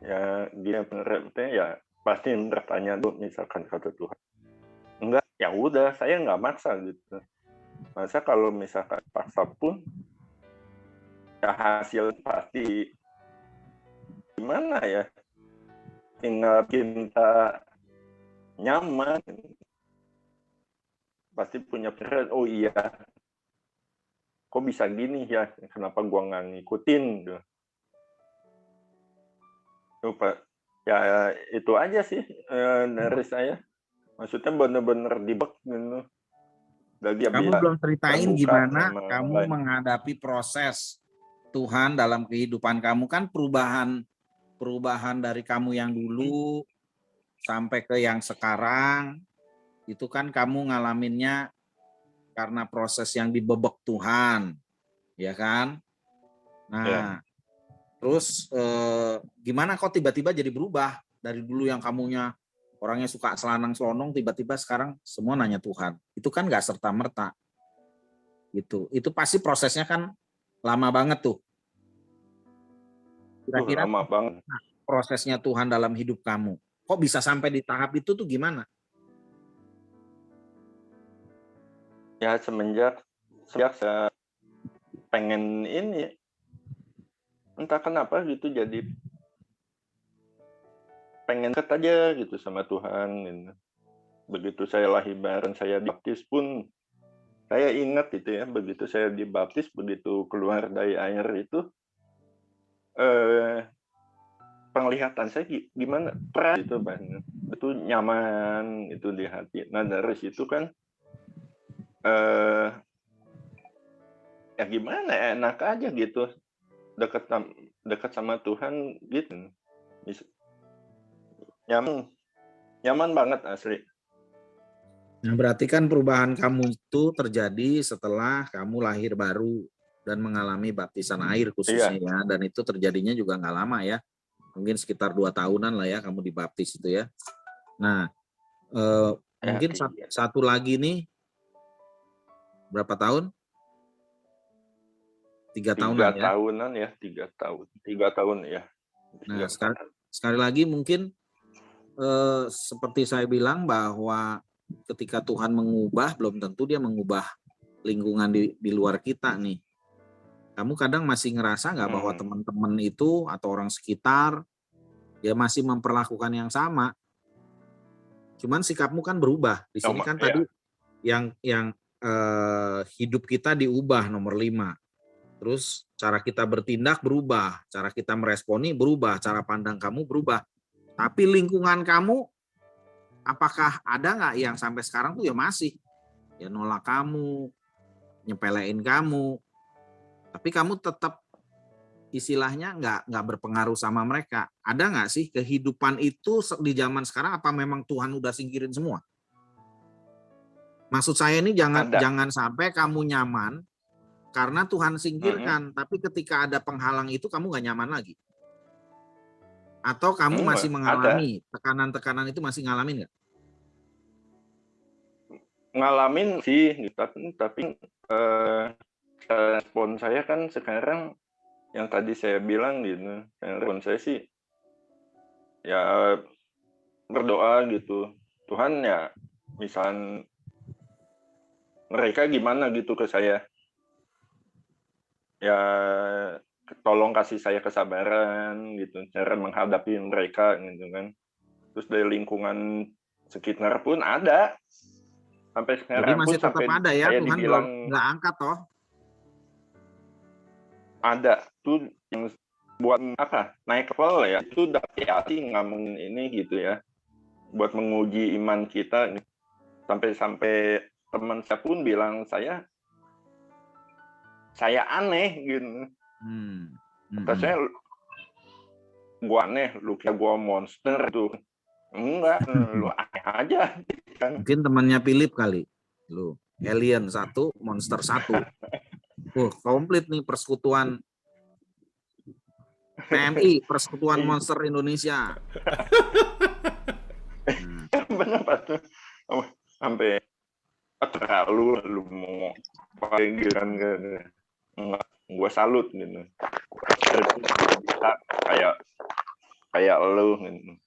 Ya dia pengertiannya ya pasti bertanya dulu, misalkan kata Tuhan. Enggak, ya udah saya nggak maksa gitu. Masa kalau misalkan paksa pun ya hasil pasti gimana ya? Tinggal kita nyaman. Pasti punya pikiran, oh iya, kok bisa gini ya? Kenapa gua nggak ngikutin? Gitu. Lupa. Ya itu aja sih dari saya. Maksudnya bener-bener dibek gitu. Dia
Kamu
bisa
belum ceritain
terbuka
gimana
sama
kamu
lain.
menghadapi proses Tuhan dalam kehidupan kamu. Kan perubahan dari kamu yang dulu sampai ke yang sekarang, itu kan kamu ngalaminnya karena proses yang dibebek Tuhan, ya kan? Nah, terus gimana kok tiba-tiba jadi berubah dari dulu yang kamunya orangnya suka selanang-selonong, tiba-tiba sekarang semua nanya Tuhan. Itu kan nggak serta-merta. Gitu. Itu pasti prosesnya kan lama banget tuh. Kira-kira
Lama banget.
prosesnya Tuhan dalam hidup kamu, kok bisa sampai di tahap itu tuh gimana?
Ya semenjak saya pengen ini, entah kenapa gitu, jadi pengen dekat aja gitu sama Tuhan. Gitu. Begitu saya lahir bareng, saya dibaptis pun, saya ingat gitu ya, begitu saya dibaptis, begitu keluar dari air itu, penglihatan saya gimana fresh itu Pak, itu nyaman itu di hati. Nah dari situ kan ya gimana ya, enak aja gitu dekat sama Tuhan gitu. Nyaman banget asli.
Nah, berarti kan perubahan kamu itu terjadi setelah kamu lahir baru dan mengalami baptisan air khususnya ya. Dan itu terjadinya juga nggak lama ya. Mungkin sekitar 2 tahunan lah ya kamu dibaptis itu ya. Nah, mungkin satu lagi nih, berapa tahun? 3 tahunan ya?
3 tahunan ya, 3 tahun. 3 tahun ya.
Nah, sekali lagi mungkin seperti saya bilang bahwa ketika Tuhan mengubah, belum tentu dia mengubah lingkungan di luar kita nih. Kamu kadang masih ngerasa nggak bahwa teman-teman itu atau orang sekitar dia masih memperlakukan yang sama. Cuman sikapmu kan berubah. Di sini kan tadi yang hidup kita diubah nomor 5. Terus cara kita bertindak berubah, cara kita meresponi berubah, cara pandang kamu berubah. Tapi lingkungan kamu, apakah ada nggak yang sampai sekarang tuh ya masih ya nolak kamu, nyepelein kamu, tapi kamu tetap istilahnya nggak berpengaruh sama mereka. Ada nggak sih kehidupan itu di zaman sekarang? Apa memang Tuhan udah singkirin semua? Maksud saya ini jangan sampai kamu nyaman karena Tuhan singkirkan, tapi ketika ada penghalang itu kamu nggak nyaman lagi. Atau kamu masih mengalami tekanan-tekanan itu, masih ngalamin nggak?
Ngalamin sih, tapi respon saya kan sekarang yang tadi saya bilang gitu, respon saya sih ya berdoa gitu. Tuhan ya, misal mereka gimana gitu ke saya, ya tolong kasih saya kesabaran gitu, cara menghadapi mereka gitu kan. Terus dari lingkungan sekitar pun ada. Sampai sekarang
jadi masih
pun
tetap ada ya, Tuhan
dibilang
nggak angkat toh?
Ada tuh yang buat apa? Naik level ya, itu udah hati-hati ngomongin ini gitu ya. Buat menguji iman kita. Sampai teman saya pun bilang saya aneh gitu. Kata saya, gua aneh, lu kira gua monster tuh. Enggak, lu aneh aja.
Mungkin temannya Philip kali. Lu alien 1, monster 1. Komplit nih persekutuan PMI, Persekutuan Monster Indonesia.
Benar Pak. Sampai terlalu lu mau panggilan enggak, gua salut gitu. Bisa kayak lu gitu.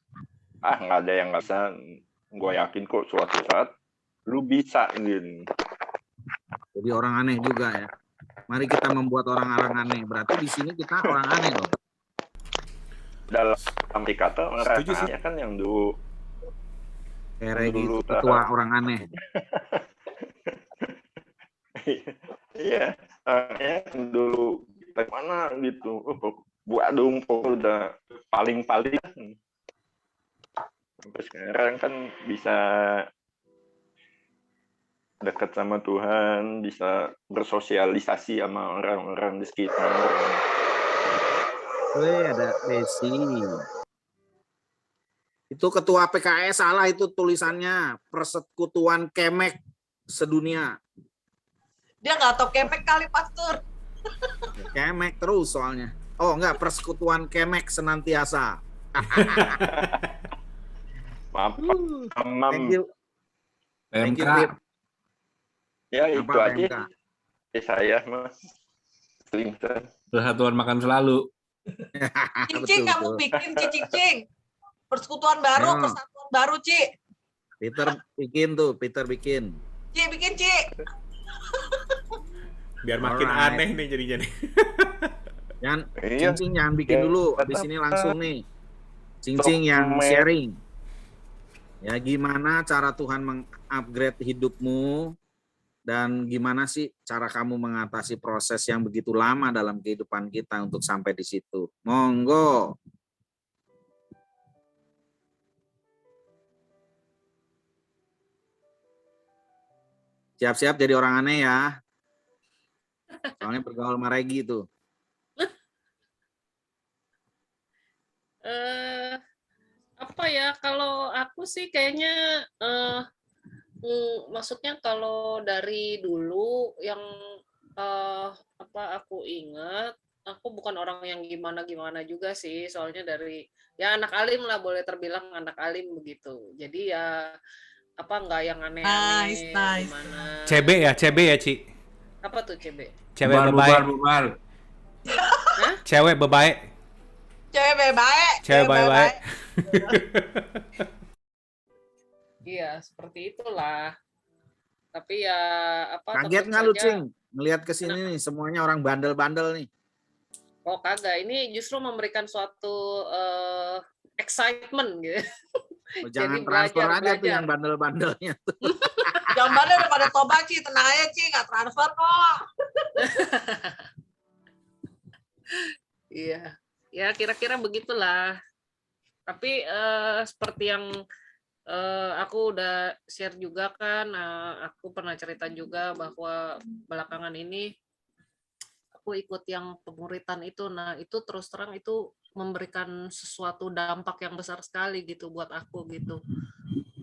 Nggak ada yang nggak bisa. Gue yakin kok suatu saat lu bisa gitu.
Jadi orang aneh juga ya. Mari kita membuat orang-orang aneh. Berarti di sini kita orang aneh loh.
Dalam kata orang aneh kan yang dulu
gitu, ketua orang aneh.
Iya, yang dulu mana gitu. Buat dong udah paling-paling. Sampai sekarang kan bisa dekat sama Tuhan, bisa bersosialisasi sama orang-orang di sekitar.
Ada Desi. Itu ketua PKS salah itu tulisannya, Persekutuan Kemek Sedunia.
Dia nggak tahu kemek kali, Pastor.
Kemek terus soalnya. Oh enggak, Persekutuan Kemek Senantiasa. Thank you. Thank you, Pip.
Ya itu aja. Saya mah
Persatuan makan selalu.
Cicing kamu bikin Cicing. Persekutuan baru, persatuan baru, Ci.
Peter bikin.
Ci bikin, Ci.
Biar makin aneh nih jadinya nih.
Cincing jangan bikin dulu, habis ini langsung nih. Cincing yang sharing. Ya gimana cara Tuhan mengupgrade hidupmu dan gimana sih cara kamu mengatasi proses yang begitu lama dalam kehidupan kita untuk sampai di situ. Monggo. Siap-siap jadi orang aneh ya. Soalnya bergaul sama Regi tuh.
eh apa ya, kalau aku sih kayaknya maksudnya kalau dari dulu yang apa aku ingat, aku bukan orang yang gimana-gimana juga sih, soalnya dari ya anak alim lah, boleh terbilang anak alim begitu. Jadi ya apa nggak yang
Nice,
aneh-aneh
nice.
gimana.
CB ya, Ci.
Apa tuh CB?
Cewek
Bubar,
bebaik.
bubar.
Cewek bebaik.
Cewek baik.
Cewek baik-baik.
Iya, seperti itulah. Tapi ya apa
Kaget
tentu
nggak lu,
saja.
Cing? Ngelihat ke sini nih, semuanya orang bandel-bandel nih.
Oh kagak, ini justru memberikan suatu excitement gitu.
Oh, jangan
Jadi
transfer aja tuh
belajar.
yang bandel-bandelnya.
Gambarnya udah pada tobat, Ci. Tenang aja, Ci. Nggak transfer kok.
Iya, ya kira-kira begitulah. Tapi seperti yang aku udah share juga kan, aku pernah cerita juga bahwa belakangan ini aku ikut yang pemuritan itu. Nah, itu terus terang itu memberikan sesuatu dampak yang besar sekali gitu buat aku gitu.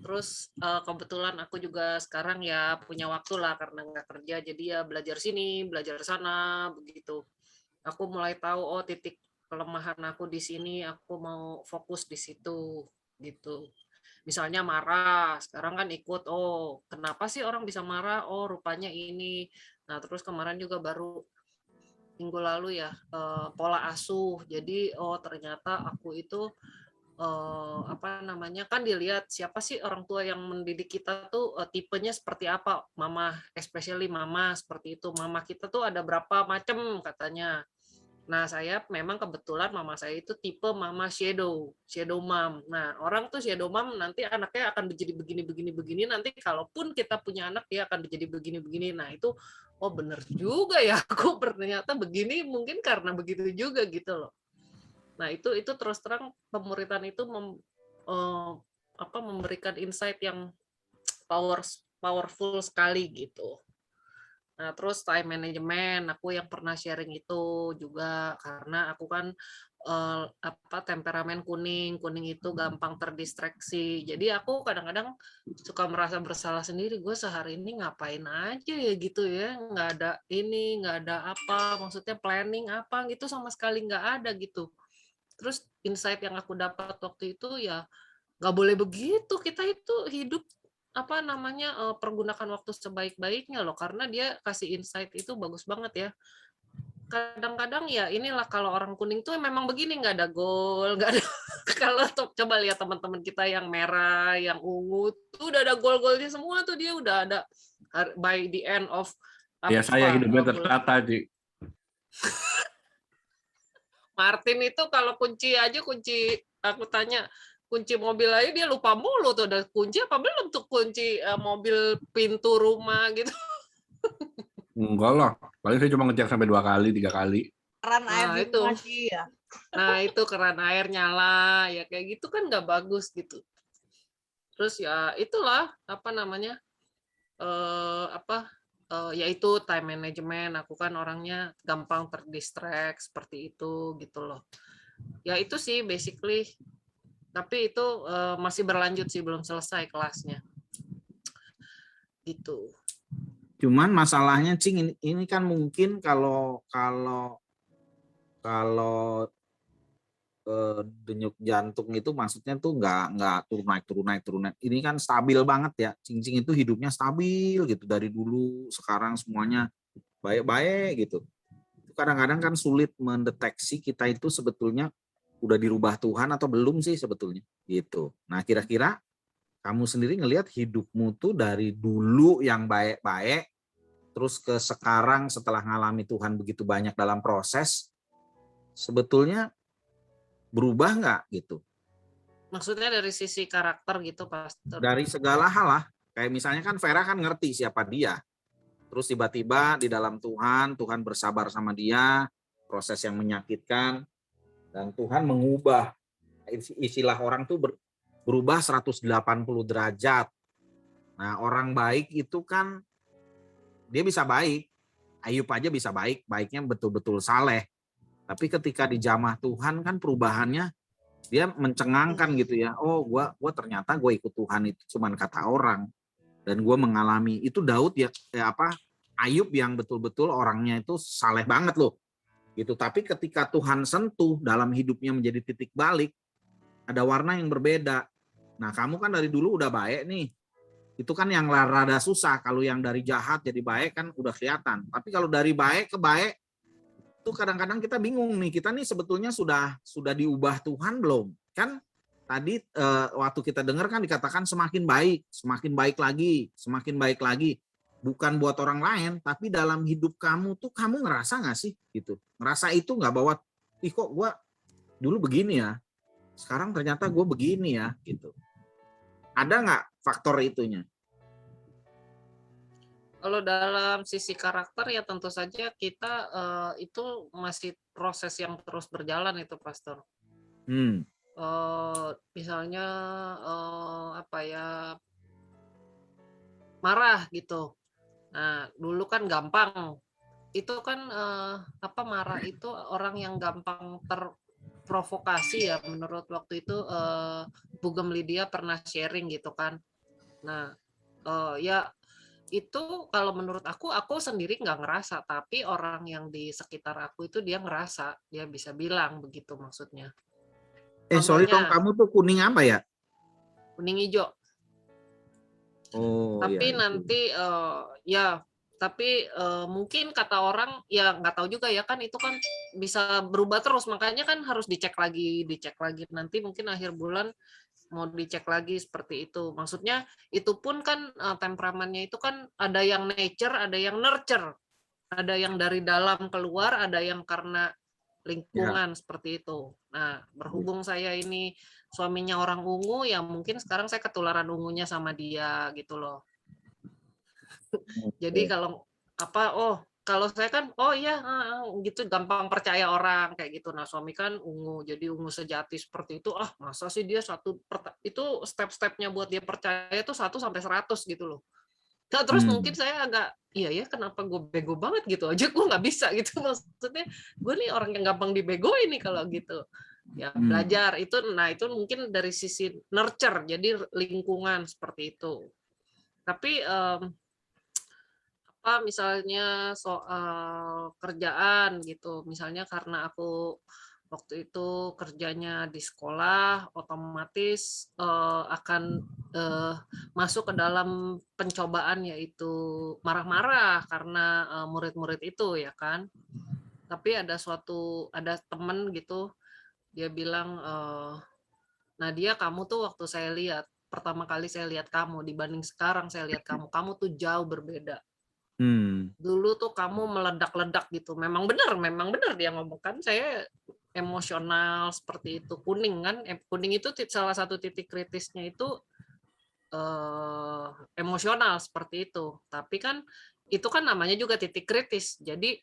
Terus kebetulan aku juga sekarang ya punya waktu lah karena nggak kerja, jadi ya belajar sini, belajar sana begitu. Aku mulai tahu oh titik kelemahan aku di sini, aku mau fokus di situ gitu. Misalnya marah, sekarang kan ikut, oh kenapa sih orang bisa marah? Oh rupanya ini. Nah terus kemarin juga baru minggu lalu ya pola asuh. Jadi oh ternyata aku itu apa namanya, kan dilihat siapa sih orang tua yang mendidik kita tuh tipenya seperti apa, mama, especially mama seperti itu. Mama kita tuh ada berapa macam katanya. Nah, saya memang kebetulan mama saya itu tipe mama shadow mom. Nah, orang tuh shadow mom nanti anaknya akan jadi begini, nanti kalaupun kita punya anak dia akan jadi begini. Nah, itu oh bener juga ya, aku ternyata begini mungkin karena begitu juga gitu loh. Nah, itu terus terang pemuritan itu memberikan insight yang powerful sekali gitu. Nah, terus time management, aku yang pernah sharing itu juga karena aku kan temperamen kuning itu gampang terdistraksi. Jadi aku kadang-kadang suka merasa bersalah sendiri, gue sehari ini ngapain aja ya gitu ya, nggak ada ini, nggak ada apa, maksudnya planning apa gitu sama sekali nggak ada gitu. Terus insight yang aku dapat waktu itu ya nggak boleh begitu, kita itu hidup pergunakan waktu sebaik-baiknya loh, karena dia kasih insight itu bagus banget ya. Kadang-kadang ya inilah kalau orang kuning tuh memang begini, nggak ada goal, nggak ada kalau coba lihat teman-teman kita yang merah, yang ungu tuh udah ada goal-goalnya semua tuh, dia udah ada by the end of
Ya saya hidupnya tertata, Ci.
Martin itu kalau kunci aku tanya kunci mobil aja dia lupa mulu tuh, udah kunci apa belum tuh kunci mobil pintu rumah gitu.
Enggak lah, paling saya cuma ngecek sampai 2 kali, 3 kali.
Keran air
Nah,
di
itu.
rumah, Ci, ya.
Nah itu keran air nyala ya kayak gitu kan nggak bagus gitu. Terus ya itulah yaitu time management. Aku kan orangnya gampang terdistract seperti itu gitu loh. Ya itu sih basically. Tapi itu masih berlanjut sih, belum selesai kelasnya. Gitu.
Cuman masalahnya, Cing, ini kan mungkin kalau denyut jantung itu maksudnya tuh nggak turun naik. Ini kan stabil banget ya. Cing itu hidupnya stabil gitu dari dulu, sekarang semuanya baik-baik gitu. Kadang-kadang kan sulit mendeteksi kita itu sebetulnya udah dirubah Tuhan atau belum sih sebetulnya gitu. Nah, kira-kira kamu sendiri ngelihat hidupmu tuh dari dulu yang baik-baik terus ke sekarang setelah ngalami Tuhan begitu banyak dalam proses, sebetulnya berubah nggak gitu?
Maksudnya dari sisi karakter gitu, Pastor?
Dari segala hal lah. Kayak misalnya kan Vera kan ngerti siapa dia. Terus tiba-tiba di dalam Tuhan bersabar sama dia, proses yang menyakitkan, dan Tuhan mengubah. Istilah orang tuh berubah 180 derajat. Nah, orang baik itu kan dia bisa baik. Ayub aja bisa baik, baiknya betul-betul saleh. Tapi ketika dijamah Tuhan kan perubahannya dia mencengangkan gitu ya. Oh, gua ternyata gue ikut Tuhan itu cuman kata orang, dan gue mengalami itu. Daud ya, Ayub yang betul-betul orangnya itu saleh banget loh gitu. Tapi ketika Tuhan sentuh dalam hidupnya menjadi titik balik, ada warna yang berbeda. Nah, kamu kan dari dulu udah baik nih. Itu kan yang rada susah. Kalau yang dari jahat jadi baik kan udah kelihatan. Tapi kalau dari baik ke baik, itu kadang-kadang kita bingung nih. Kita nih sebetulnya sudah diubah Tuhan belum? Kan tadi waktu kita dengar kan dikatakan semakin baik lagi, semakin baik lagi. Bukan buat orang lain, tapi dalam hidup kamu tuh kamu ngerasa nggak sih gitu? Ngerasa itu nggak bahwa, ih kok gue dulu begini ya, sekarang ternyata gue begini ya gitu. Ada nggak faktor itunya?
Kalau dalam sisi karakter ya tentu saja kita itu masih proses yang terus berjalan itu, Pastor. Misalnya marah gitu. Nah, dulu kan gampang. Itu kan marah itu orang yang gampang terprovokasi ya, menurut waktu itu Bugem Lydia pernah sharing gitu kan. Nah, ya itu kalau menurut aku sendiri nggak ngerasa, tapi orang yang di sekitar aku itu dia ngerasa, dia bisa bilang begitu maksudnya.
Sorry Tom, kamu tuh kuning apa ya?
Kuning hijau.
Oh,
tapi
iya,
nanti tapi mungkin kata orang ya nggak tahu juga ya kan, itu kan bisa berubah terus, makanya kan harus dicek lagi nanti mungkin akhir bulan mau dicek lagi seperti itu. Maksudnya itu pun kan temperamennya itu kan ada yang nature, ada yang nurture, ada yang dari dalam keluar, ada yang karena lingkungan seperti itu. Nah, berhubung saya ini suaminya orang ungu, ya mungkin sekarang saya ketularan ungunya sama dia gitu loh. Jadi kalau saya kan gitu gampang percaya orang kayak gitu. Nah, suami kan ungu, jadi ungu sejati seperti itu. Masa sih dia itu step-stepnya buat dia percaya itu 1 sampai 100 gitu loh. Nah, terus mungkin saya agak kenapa gue bego banget gitu aja gue nggak bisa gitu. Maksudnya gue nih orang yang gampang dibegoin nih kalau gitu. Ya belajar itu. Nah, itu mungkin dari sisi nurture, jadi lingkungan seperti itu. Tapi misalnya soal kerjaan gitu, misalnya karena aku waktu itu kerjanya di sekolah, otomatis akan masuk ke dalam pencobaan, yaitu marah-marah karena murid-murid itu ya kan. Tapi ada teman gitu, dia bilang, Nadia, kamu tuh waktu pertama kali saya lihat kamu dibanding sekarang saya lihat kamu tuh jauh berbeda. Dulu tuh kamu meledak-ledak gitu. Memang benar dia ngomong kan, saya emosional seperti itu. Kuning kan, kuning itu salah satu titik kritisnya itu emosional seperti itu. Tapi kan itu kan namanya juga titik kritis. Jadi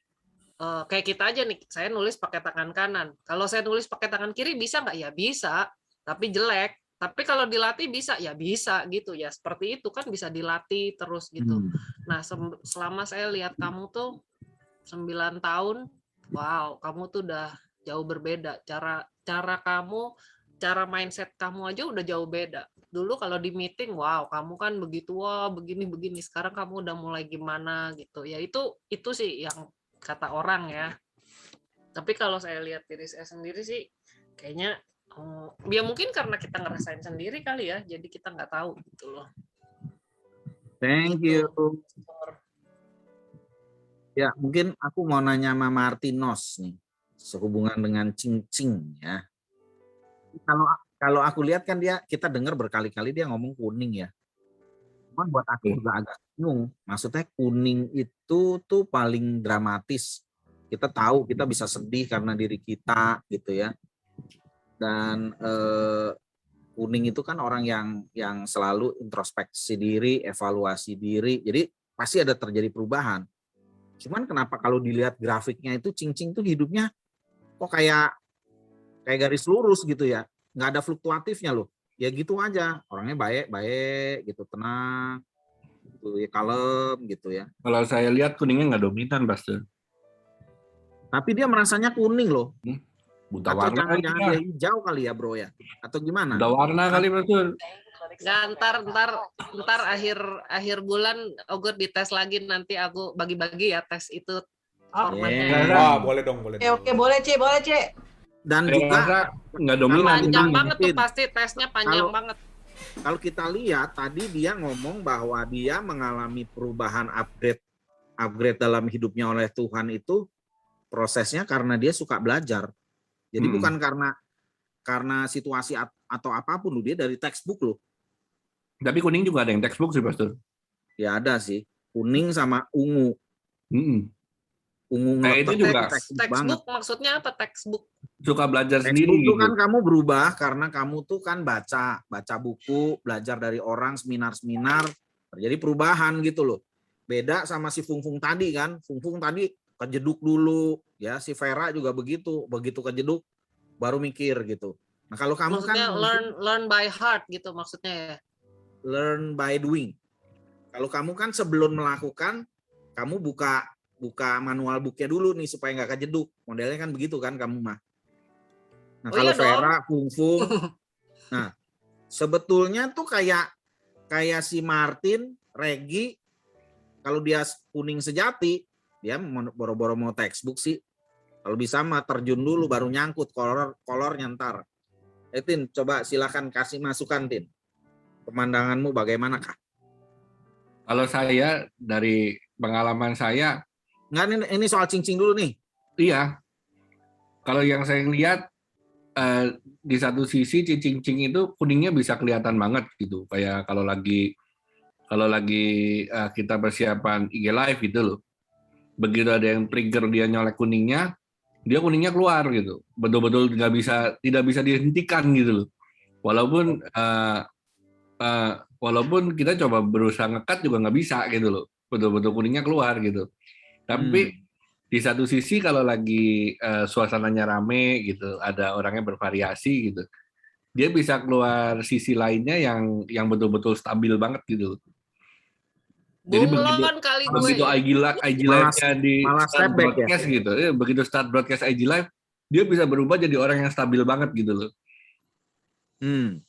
kayak kita aja nih, saya nulis pakai tangan kanan. Kalau saya nulis pakai tangan kiri bisa nggak? Ya bisa, tapi jelek. Tapi kalau dilatih bisa, ya bisa gitu ya. Seperti itu kan bisa dilatih terus gitu. Nah, selama saya lihat kamu tuh 9 tahun, wow, kamu tuh udah jauh berbeda. Cara kamu, cara mindset kamu aja udah jauh beda. Dulu kalau di meeting, wow, kamu kan begitu, wah, begini. Sekarang kamu udah mulai gimana gitu. Ya itu sih yang kata orang ya. Tapi kalau saya lihat diri saya sendiri sih, kayaknya ya mungkin karena kita ngerasain sendiri kali ya, jadi kita nggak tahu gitu loh.
Thank you. Ya, mungkin aku mau nanya sama Martinos nih, sehubungan dengan cincing ya. Kalau aku lihat kan kita dengar berkali-kali dia ngomong kuning ya. Cuman buat aku juga agak bingung. Maksudnya kuning itu tuh paling dramatis. Kita tahu kita bisa sedih karena diri kita gitu ya. Dan kuning itu kan orang yang selalu introspeksi diri, evaluasi diri. Jadi pasti ada terjadi perubahan. Cuman kenapa kalau dilihat grafiknya itu cincin tuh hidupnya kok kayak garis lurus gitu ya. Nggak ada fluktuatifnya loh. Ya gitu aja. Orangnya baik gitu, tenang. gitu ya, kalem gitu ya.
Kalau saya lihat kuningnya nggak dominan, Pastor.
Tapi dia merasanya kuning loh.
Buta
Atau
warna kali
jangan-jangan
ya.
dia hijau kali ya bro ya? Atau gimana?
Buta warna kali, Pastor.
Nggak, ntar akhir bulan Ogut dites lagi, nanti aku bagi-bagi ya tes itu formatnya.
Yeah.
Wah, boleh dong, boleh.
Oke, boleh C, boleh C.
Dan
Saya
juga
rasa nggak dominan.
Panjang
Tin,
banget tuh
Tin.
pasti tesnya panjang
Kalau-
banget.
kalau kita lihat tadi dia ngomong bahwa dia mengalami perubahan upgrade dalam hidupnya oleh Tuhan itu prosesnya karena dia suka belajar. Jadi bukan karena situasi atau apapun loh, dia dari textbook loh.
Tapi kuning juga ada yang textbook sih, Pastor.
Ya ada sih, kuning sama ungu. Ungu
Kayak itu
ngeletek
juga
textbook banget.
Textbook maksudnya apa textbook?
suka belajar sendiri
Textbook itu
gitu.
kan kamu berubah karena kamu tuh kan baca buku, belajar dari orang, seminar-seminar, terjadi perubahan gitu loh. Beda sama si Fung tadi kan, Fung tadi kejeduk dulu, ya si Vera juga begitu kejeduk baru mikir gitu. Nah kalau kamu
Maksudnya
kan
learn by heart gitu maksudnya ya.
learn by doing. Kalau kamu kan sebelum melakukan, kamu buka manual booknya dulu nih supaya nggak kejeduk. Modelnya kan begitu kan kamu mah. Nah
Oh
kalau
iya dong.
Vera, Fung, nah sebetulnya tuh kayak si Martin, Regi, kalau dia kuning sejati, dia boro-boro mau textbook sih. Kalau bisa mah terjun dulu baru nyangkut kolornya ntar. Tin, coba silakan kasih masukan Tin. Pemandanganmu bagaimana kah?
Kalau saya dari pengalaman saya,
Nggak, ini soal cincin dulu nih.
iya. Kalau yang saya lihat di satu sisi cicing-cicing itu kuningnya bisa kelihatan banget gitu. Kayak kalau lagi kita persiapan IG Live gitu loh. Begitu ada yang trigger dia nyolek kuningnya, dia kuningnya keluar gitu. Betul-betul tidak bisa dihentikan gitu loh. Walaupun kita coba berusaha ngekat juga nggak bisa gitu loh. Betul-betul kuningnya keluar gitu. Tapi di satu sisi kalau lagi suasananya rame gitu, ada orangnya bervariasi gitu, dia bisa keluar sisi lainnya yang betul-betul stabil banget gitu. Jadi
Bunglon kali gue
begitu
ya.
IG Live-nya di
malah
start
step back ya?
broadcast gitu, begitu start broadcast IG Live, dia bisa berubah jadi orang yang stabil banget gitu loh.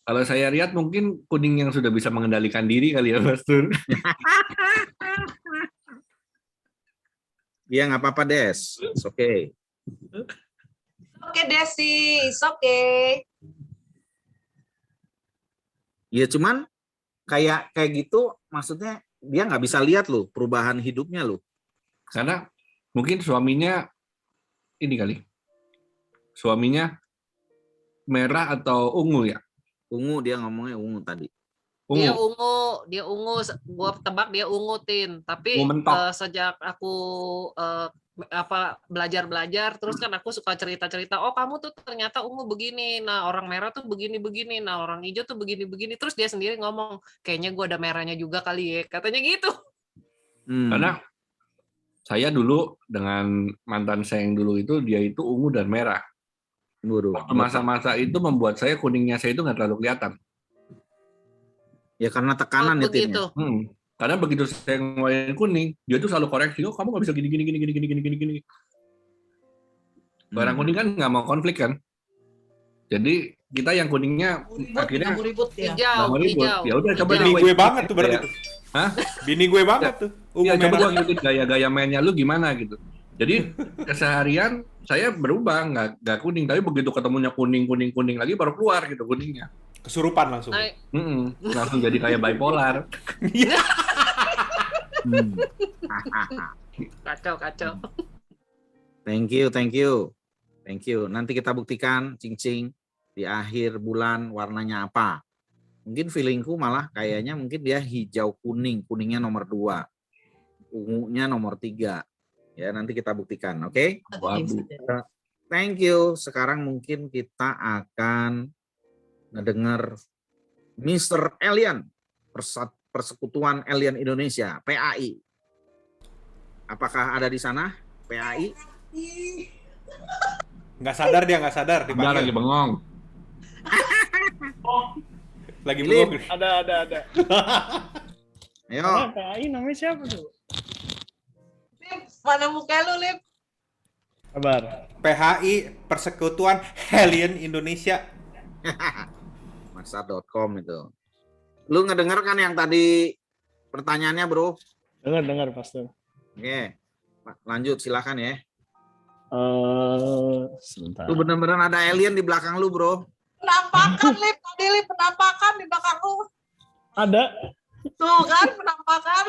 Kalau saya lihat mungkin kuning yang sudah bisa mengendalikan diri kali ya, Mas Tur.
Iya nggak apa-apa Des, it's okay.
Oke Desi, it's okay.
Ya cuman kayak gitu, maksudnya dia nggak bisa lihat loh perubahan hidupnya loh.
Karena mungkin suaminya ini kali. Suaminya merah atau ungu ya?
Ungu, dia ngomongnya ungu tadi.
Dia ungu, gua tebak dia ungu Tin. Tapi
Ungu mentok.
sejak aku belajar terus kan aku suka cerita-cerita, oh kamu tuh ternyata ungu begini, nah orang merah tuh begini-begini, nah orang hijau tuh begini-begini, terus dia sendiri ngomong kayaknya gua ada merahnya juga kali ya, katanya gitu.
Karena saya dulu dengan mantan saya yang dulu itu, dia itu ungu dan merah. Waktu masa-masa itu membuat saya kuningnya saya itu nggak terlalu kelihatan.
Ya karena tekanan itu.
Karena begitu saya ngeluarin kuning, dia tuh selalu koreksi, oh kamu nggak bisa gini. Orang kuning kan nggak mau konflik kan. Jadi kita yang kuningnya akhirnya
Mau ribut ya.
nggak mau ribut. Ya udah coba
Bini gue banget tuh berarti tuh.
Hah?
Bini gue banget tuh.
Iya, coba gua ngikutin gaya-gaya mainnya lu gimana gitu. Jadi keseharian saya berubah, nggak kuning, tapi begitu ketemunya kuning lagi baru keluar gitu kuningnya.
Kesurupan langsung.
Langsung jadi kayak bipolar.
Kacau.
Thank you. Nanti kita buktikan cincin di akhir bulan warnanya apa. Mungkin feelingku malah kayaknya mungkin dia hijau kuning, kuningnya nomor 2, ungunya nomor 3. Ya nanti kita buktikan, oke? Thank you. Sekarang mungkin kita akan ngedengar Mr. Alien, Persekutuan Alien Indonesia, PAI. Apakah ada di sana, PAI?
Nggak sadar dia dipanggil.
Lagi bengong.
Lagi bengong.
Ada.
Ayo.
Karena PAI namanya siapa tuh?
Lip, mana muka lu, Lip?
Kabar.
PHI Persekutuan Alien Indonesia.
Maksa.com itu. Lu ngedenger kan yang tadi pertanyaannya, Bro?
Dengar Pastor.
Oke. Lanjut silakan ya.
Sebentar.
Lu bener-bener ada alien di belakang lu, Bro.
Penampakan, Lip. Tadi, Lip, penampakan di belakang lu.
Ada.
Tuh kan, penampakan.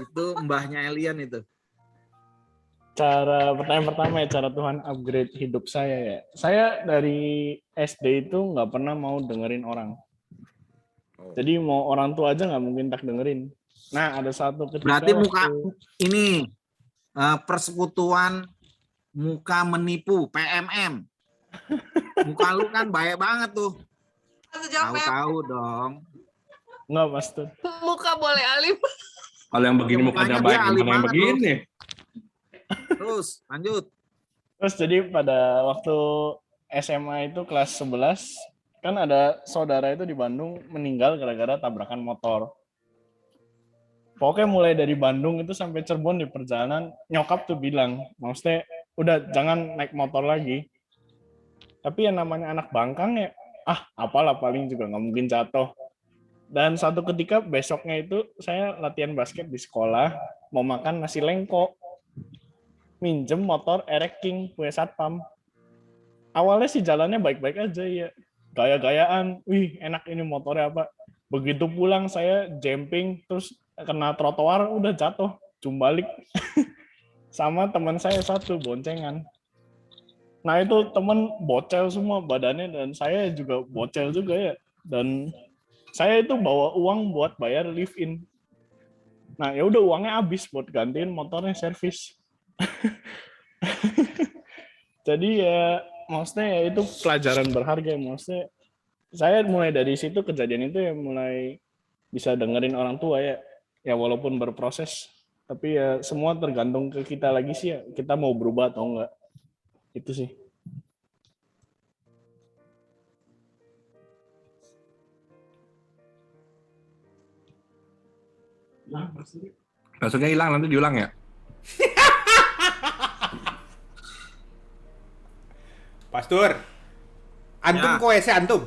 Itu mbahnya alien itu.
Pertanyaan pertama ya, cara Tuhan upgrade hidup saya ya. Saya dari SD itu nggak pernah mau dengerin orang. Jadi mau orang tua aja nggak mungkin tak dengerin. Nah, ada satu ketika
Berarti muka ini persekutuan muka menipu PMM. Muka lu kan baik banget tuh. Tahu dong.
Nggak, Pastor.
Muka boleh alim.
Kalau yang begini mukanya baik, gimana yang begini?
Terus lanjut.
Terus jadi pada waktu SMA itu kelas 11 kan ada saudara itu di Bandung meninggal gara-gara tabrakan motor. Pokoknya mulai dari Bandung itu sampai Cirebon di perjalanan nyokap tuh bilang, maksudnya udah jangan naik motor lagi. Tapi yang namanya anak bangkang ya, apalah paling juga nggak mungkin jatuh. Dan satu ketika besoknya itu saya latihan basket di sekolah, mau makan nasi lengko. Minjem motor Erek King punya satpam. Awalnya sih jalannya baik-baik aja ya. Gaya-gayaan, wih enak ini motornya apa. Begitu pulang saya jumping, terus kena trotoar, udah jatuh. Cumbalik. Sama teman saya satu, boncengan. Nah itu teman bocel semua badannya, dan saya juga bocel juga ya. Dan saya itu bawa uang buat bayar live-in. Nah ya udah uangnya habis buat gantiin motornya servis. Jadi ya maksudnya ya itu pelajaran berharga. Maksudnya saya mulai dari situ, kejadian itu ya mulai bisa dengerin orang tua ya. Ya walaupun berproses, tapi ya semua tergantung ke kita lagi sih ya. Kita mau berubah atau enggak. Itu sih.
Maksudnya hilang, nanti diulang ya?
Pastor, antum
Ya.
kok WC antum?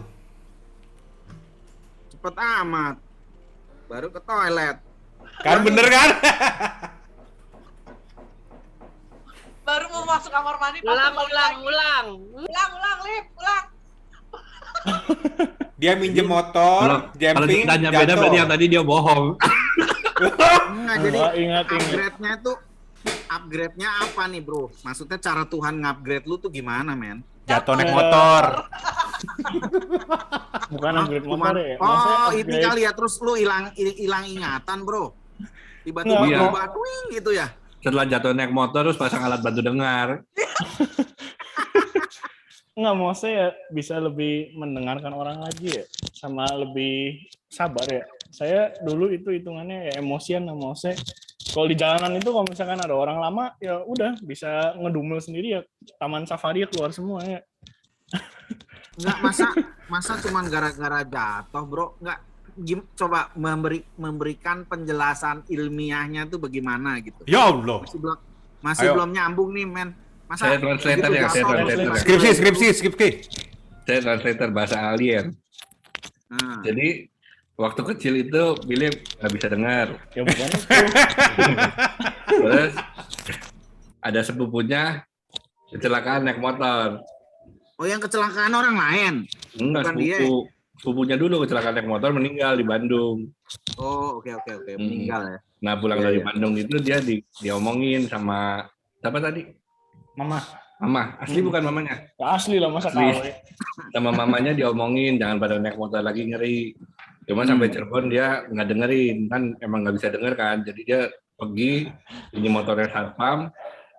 Cepet amat. Baru ke toilet.
Kan bener kan?
Baru mau masuk kamar mandi.
Ulang.
Ulang, Lip, ulang.
Dia minjem motor,
Kalau
jumping,
ditanya beda
jatuh.
berarti yang tadi dia bohong.
Enggak, jadi
Ingat.
upgrade-nya apa nih, Bro? Maksudnya cara Tuhan ngupgrade lu tuh gimana, men?
Jatuh naik motor.
Bukan upgrade motor ya.
Oh,
Maksudnya
itu
upgrade-
kali ya. Terus lu hilang ingatan, Bro. Tiba-tiba
Iya.
berubah twing gitu ya.
Setelah jatuh naik motor terus pasang alat bantu dengar.
Nggak, mau saya bisa lebih mendengarkan orang lagi ya, sama lebih sabar ya. Saya dulu itu hitungannya ya emosian, mau saya kalau di jalanan itu kalau misalkan ada orang lama ya udah bisa ngedumel sendiri ya, taman safari keluar semua ya.
Enggak, masa cuman gara-gara jatuh, Bro? Enggak, coba memberikan penjelasan ilmiahnya tuh bagaimana gitu.
Ya Allah.
Masih
Ayo.
belum nyambung nih, men. Masa
Saya translator
begitu
ya, saya
jatuh,
translator.
terus-
Skripsi.
Saya translator bahasa alien.
Nah,
Jadi waktu kecil itu Billy nggak bisa dengar.
Ya bukan itu.
Terus ada sepupunya kecelakaan naik motor.
oh, yang kecelakaan orang lain.
Enggak,
Bukan dia.
sepupunya dulu kecelakaan naik motor meninggal di Bandung.
Oh, oke. Meninggal ya.
Nah pulang
Iya,
dari
iya.
Bandung itu dia diomongin sama siapa tadi?
Mama,
Asli bukan mamanya.
ya asli lah masa
Asli.
KW.
Sama mamanya diomongin jangan pada naik motor lagi, ngeri. Cuma sampai Cirebon dia nggak dengerin, kan emang nggak bisa denger kan. Jadi dia pergi ini motornya satpam,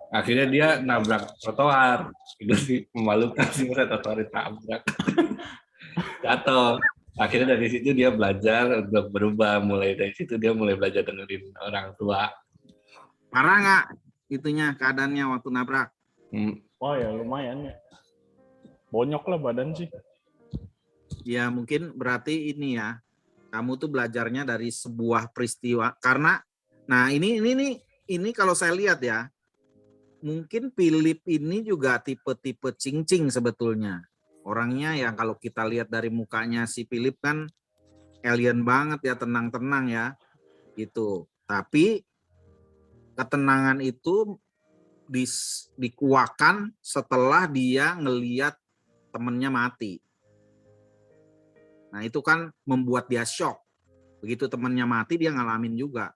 akhirnya dia nabrak trotoar. Itu sih memalukan sih, masa trotoar ditabrak. Jatuh. Akhirnya dari situ dia belajar untuk berubah. Mulai dari situ dia mulai belajar dengerin orang tua.
Parah nggak itunya keadaannya waktu nabrak?
Oh ya lumayan ya. Bonyok lah badan sih.
Ya mungkin berarti ini ya, Kamu tuh belajarnya dari sebuah peristiwa. Karena, nah ini kalau saya lihat ya, mungkin Philip ini juga tipe-tipe cincing sebetulnya. Orangnya yang kalau kita lihat dari mukanya si Philip kan alien banget ya, tenang-tenang ya, gitu. Tapi ketenangan itu dikuakan setelah dia ngeliat temennya mati. Nah itu kan membuat dia shock. Begitu temennya mati dia ngalamin juga.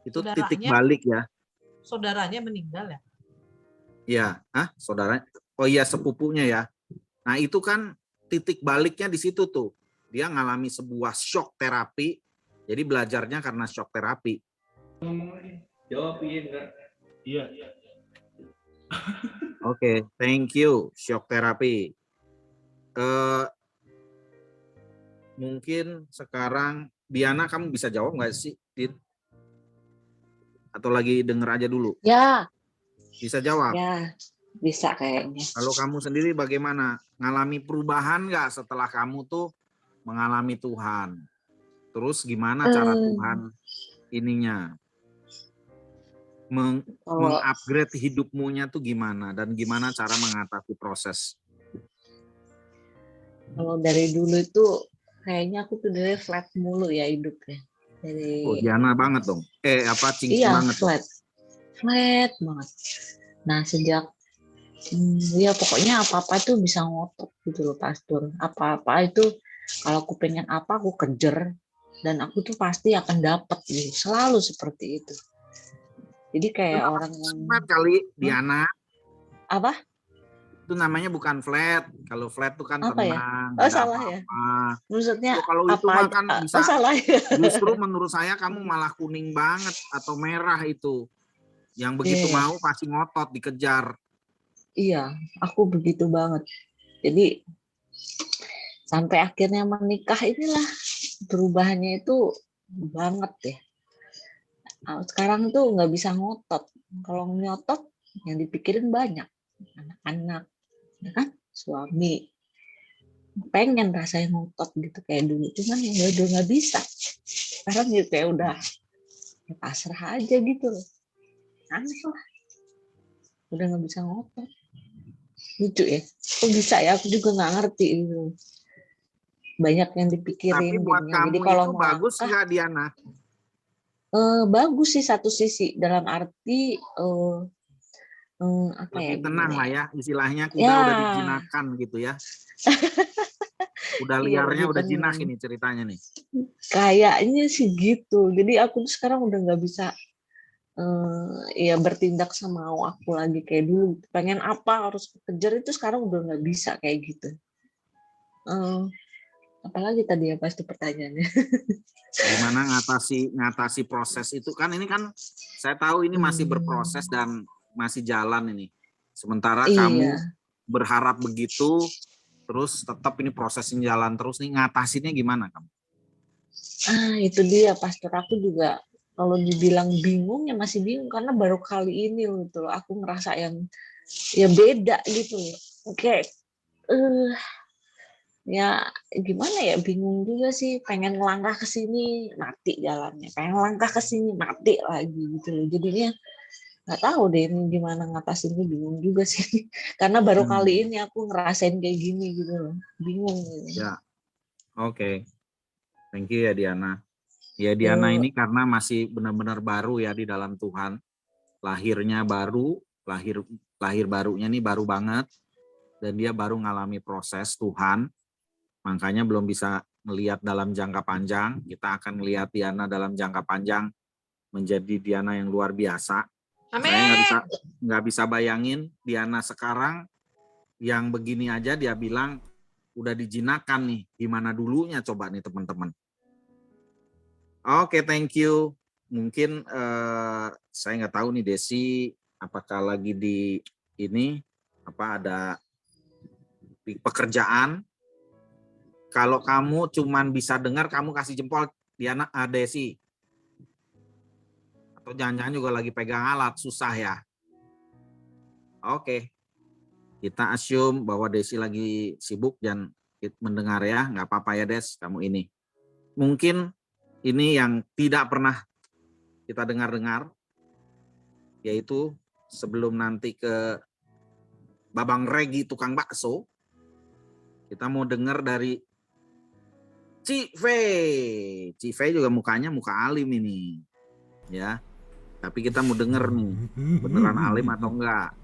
Itu titik balik ya.
Saudaranya meninggal ya?
Iya, saudara. Oh iya, sepupunya ya. Nah itu kan titik baliknya di situ tuh. Dia ngalami sebuah shock terapi. Jadi belajarnya karena shock terapi.
Jawab iya enggak?
Iya.
Oke, thank you. Shock terapi. Mungkin sekarang Diana kamu bisa jawab nggak sih, Din? Atau lagi denger aja dulu?
Ya.
Bisa jawab?
Ya, bisa kayaknya.
Kalau kamu sendiri bagaimana? Ngalami perubahan nggak setelah kamu tuh mengalami Tuhan? Terus gimana cara Tuhan ininya? Mengupgrade hidupmunya tuh gimana? Dan gimana cara mengatasi proses?
Kalau dari dulu itu kayaknya aku tuh dari flat mulu ya hidupnya. Dari
Diana banget dong. Cincin
iya,
banget.
Flat banget. Nah sejak ya pokoknya apa-apa itu bisa ngotot gitu loh Pastor. Apa-apa itu kalau aku pengen apa aku kejar dan aku tuh pasti akan dapat gitu. Selalu seperti itu. Jadi kayak orang yang
kali Diana.
Apa?
Itu namanya bukan flat. Kalau flat tuh kan
apa
tenang,
ya?
ada
Salah
apa-apa.
Ya. Maksudnya
kalau
apa
itu makan bisa
salah ya?
Justru menurut saya kamu malah kuning banget atau merah itu. Yang begitu mau pasti ngotot dikejar.
Iya, aku begitu banget. Jadi sampai akhirnya menikah inilah perubahannya itu banget ya. Sekarang tuh nggak bisa ngotot. Kalau ngotot yang dipikirin banyak. Anak-anak, ya kan? Suami. Pengen rasanya ngotot gitu kayak dulu. Cuman ya udah nggak bisa. Sekarang gitu kayak udah ya pasrah aja gitu loh. Aneh lah. Udah nggak bisa ngotot. Lucu ya. Kok bisa ya? Aku juga nggak ngerti itu. Banyak yang dipikirin.
Tapi buat
jadinya.
kamu
Jadi kalau
itu bagus nggak Diana?
Bagus sih satu sisi dalam arti apa
lebih
ya?
Tenang lah ya istilahnya kuda
ya.
Udah dijinakan gitu ya. Udah liarnya udah jinak ini ceritanya nih.
Kayaknya sih gitu. Jadi aku sekarang udah nggak bisa ya bertindak semau aku lagi kayak dulu. Pengen apa harus kejar itu sekarang udah nggak bisa kayak gitu. Apalagi tadi ya pasti pertanyaannya.
Gimana ngatasi proses itu kan ini kan saya tahu ini masih berproses dan masih jalan ini. Sementara kamu berharap begitu terus tetap ini prosesnya jalan terus nih ngatasinnya gimana kamu?
Itu dia Pastor, aku juga kalau dibilang bingung ya masih bingung karena baru kali ini gitu loh aku ngerasa yang ya beda gitu loh. Oke. Ya gimana ya bingung juga sih, pengen melangkah ke sini mati jalannya, pengen melangkah ke sini mati lagi gitu loh. Jadinya nggak tahu deh ini gimana ngatasinnya, bingung juga sih karena baru kali ini aku ngerasain kayak gini gitu loh, bingung gitu.
Ya. Oke. Thank you ya Diana. Ya Diana ini karena masih benar-benar baru ya di dalam Tuhan. Lahirnya baru, lahir barunya nih baru banget dan dia baru ngalami proses Tuhan. Makanya belum bisa melihat dalam jangka panjang. Kita akan melihat Diana dalam jangka panjang menjadi Diana yang luar biasa.
Amin.
Saya nggak bisa bayangin Diana sekarang yang begini aja dia bilang udah dijinakan nih. Gimana dulunya coba nih teman-teman. Oke, thank you. Mungkin saya nggak tahu nih Desi apakah lagi di ini ada di pekerjaan. Kalau kamu cuman bisa dengar, kamu kasih jempol Diana, Desi. Atau jangan-jangan juga lagi pegang alat, susah ya. Oke. Kita assume bahwa Desi lagi sibuk dan mendengar ya, nggak apa-apa ya Des, kamu ini. mungkin ini yang tidak pernah kita dengar-dengar, yaitu sebelum nanti ke Babang Regi tukang bakso, kita mau dengar dari Cik Fei. Cik Fei juga mukanya muka alim ini, ya. Tapi kita mau denger nih, beneran alim atau enggak.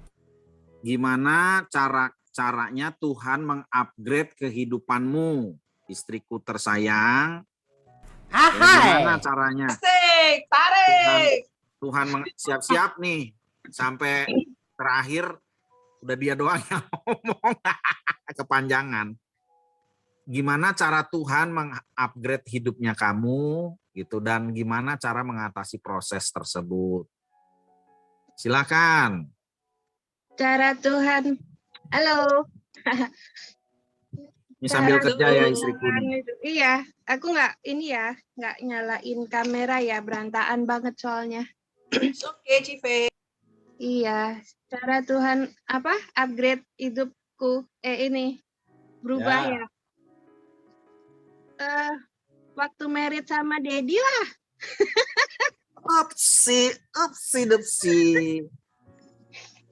Gimana caranya Tuhan mengupgrade kehidupanmu, istriku tersayang. Gimana caranya?
Asik, tarik.
Tuhan siap-siap nih sampai terakhir udah dia doang yang ngomong kepanjangan. Gimana cara Tuhan mengupgrade hidupnya kamu gitu, dan gimana cara mengatasi proses tersebut? Silakan.
Cara Tuhan. Halo.
Ini sambil
Cara
kerja ya
Tuhan
istriku nih.
Iya, aku nggak nyalain kamera ya, berantakan banget soalnya.
Oke, Cive.
Iya, cara Tuhan upgrade hidupku ini berubah ya. Waktu married sama Dedi lah.
Upsi.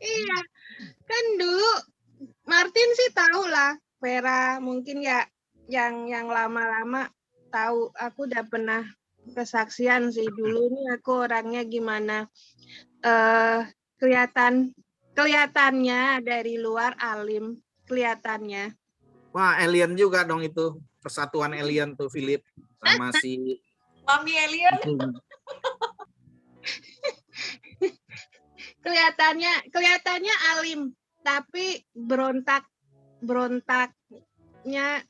Iya, kan dulu Martin sih tahu lah, Vera mungkin ya yang lama-lama tahu. Aku udah pernah kesaksian sih dulu nih aku orangnya gimana. Kelihatannya dari luar alim, kelihatannya.
Wah, alien juga dong itu. Persatuan alien tuh Philip sama si
Mami alien.
Kelihatannya alim, tapi berontaknya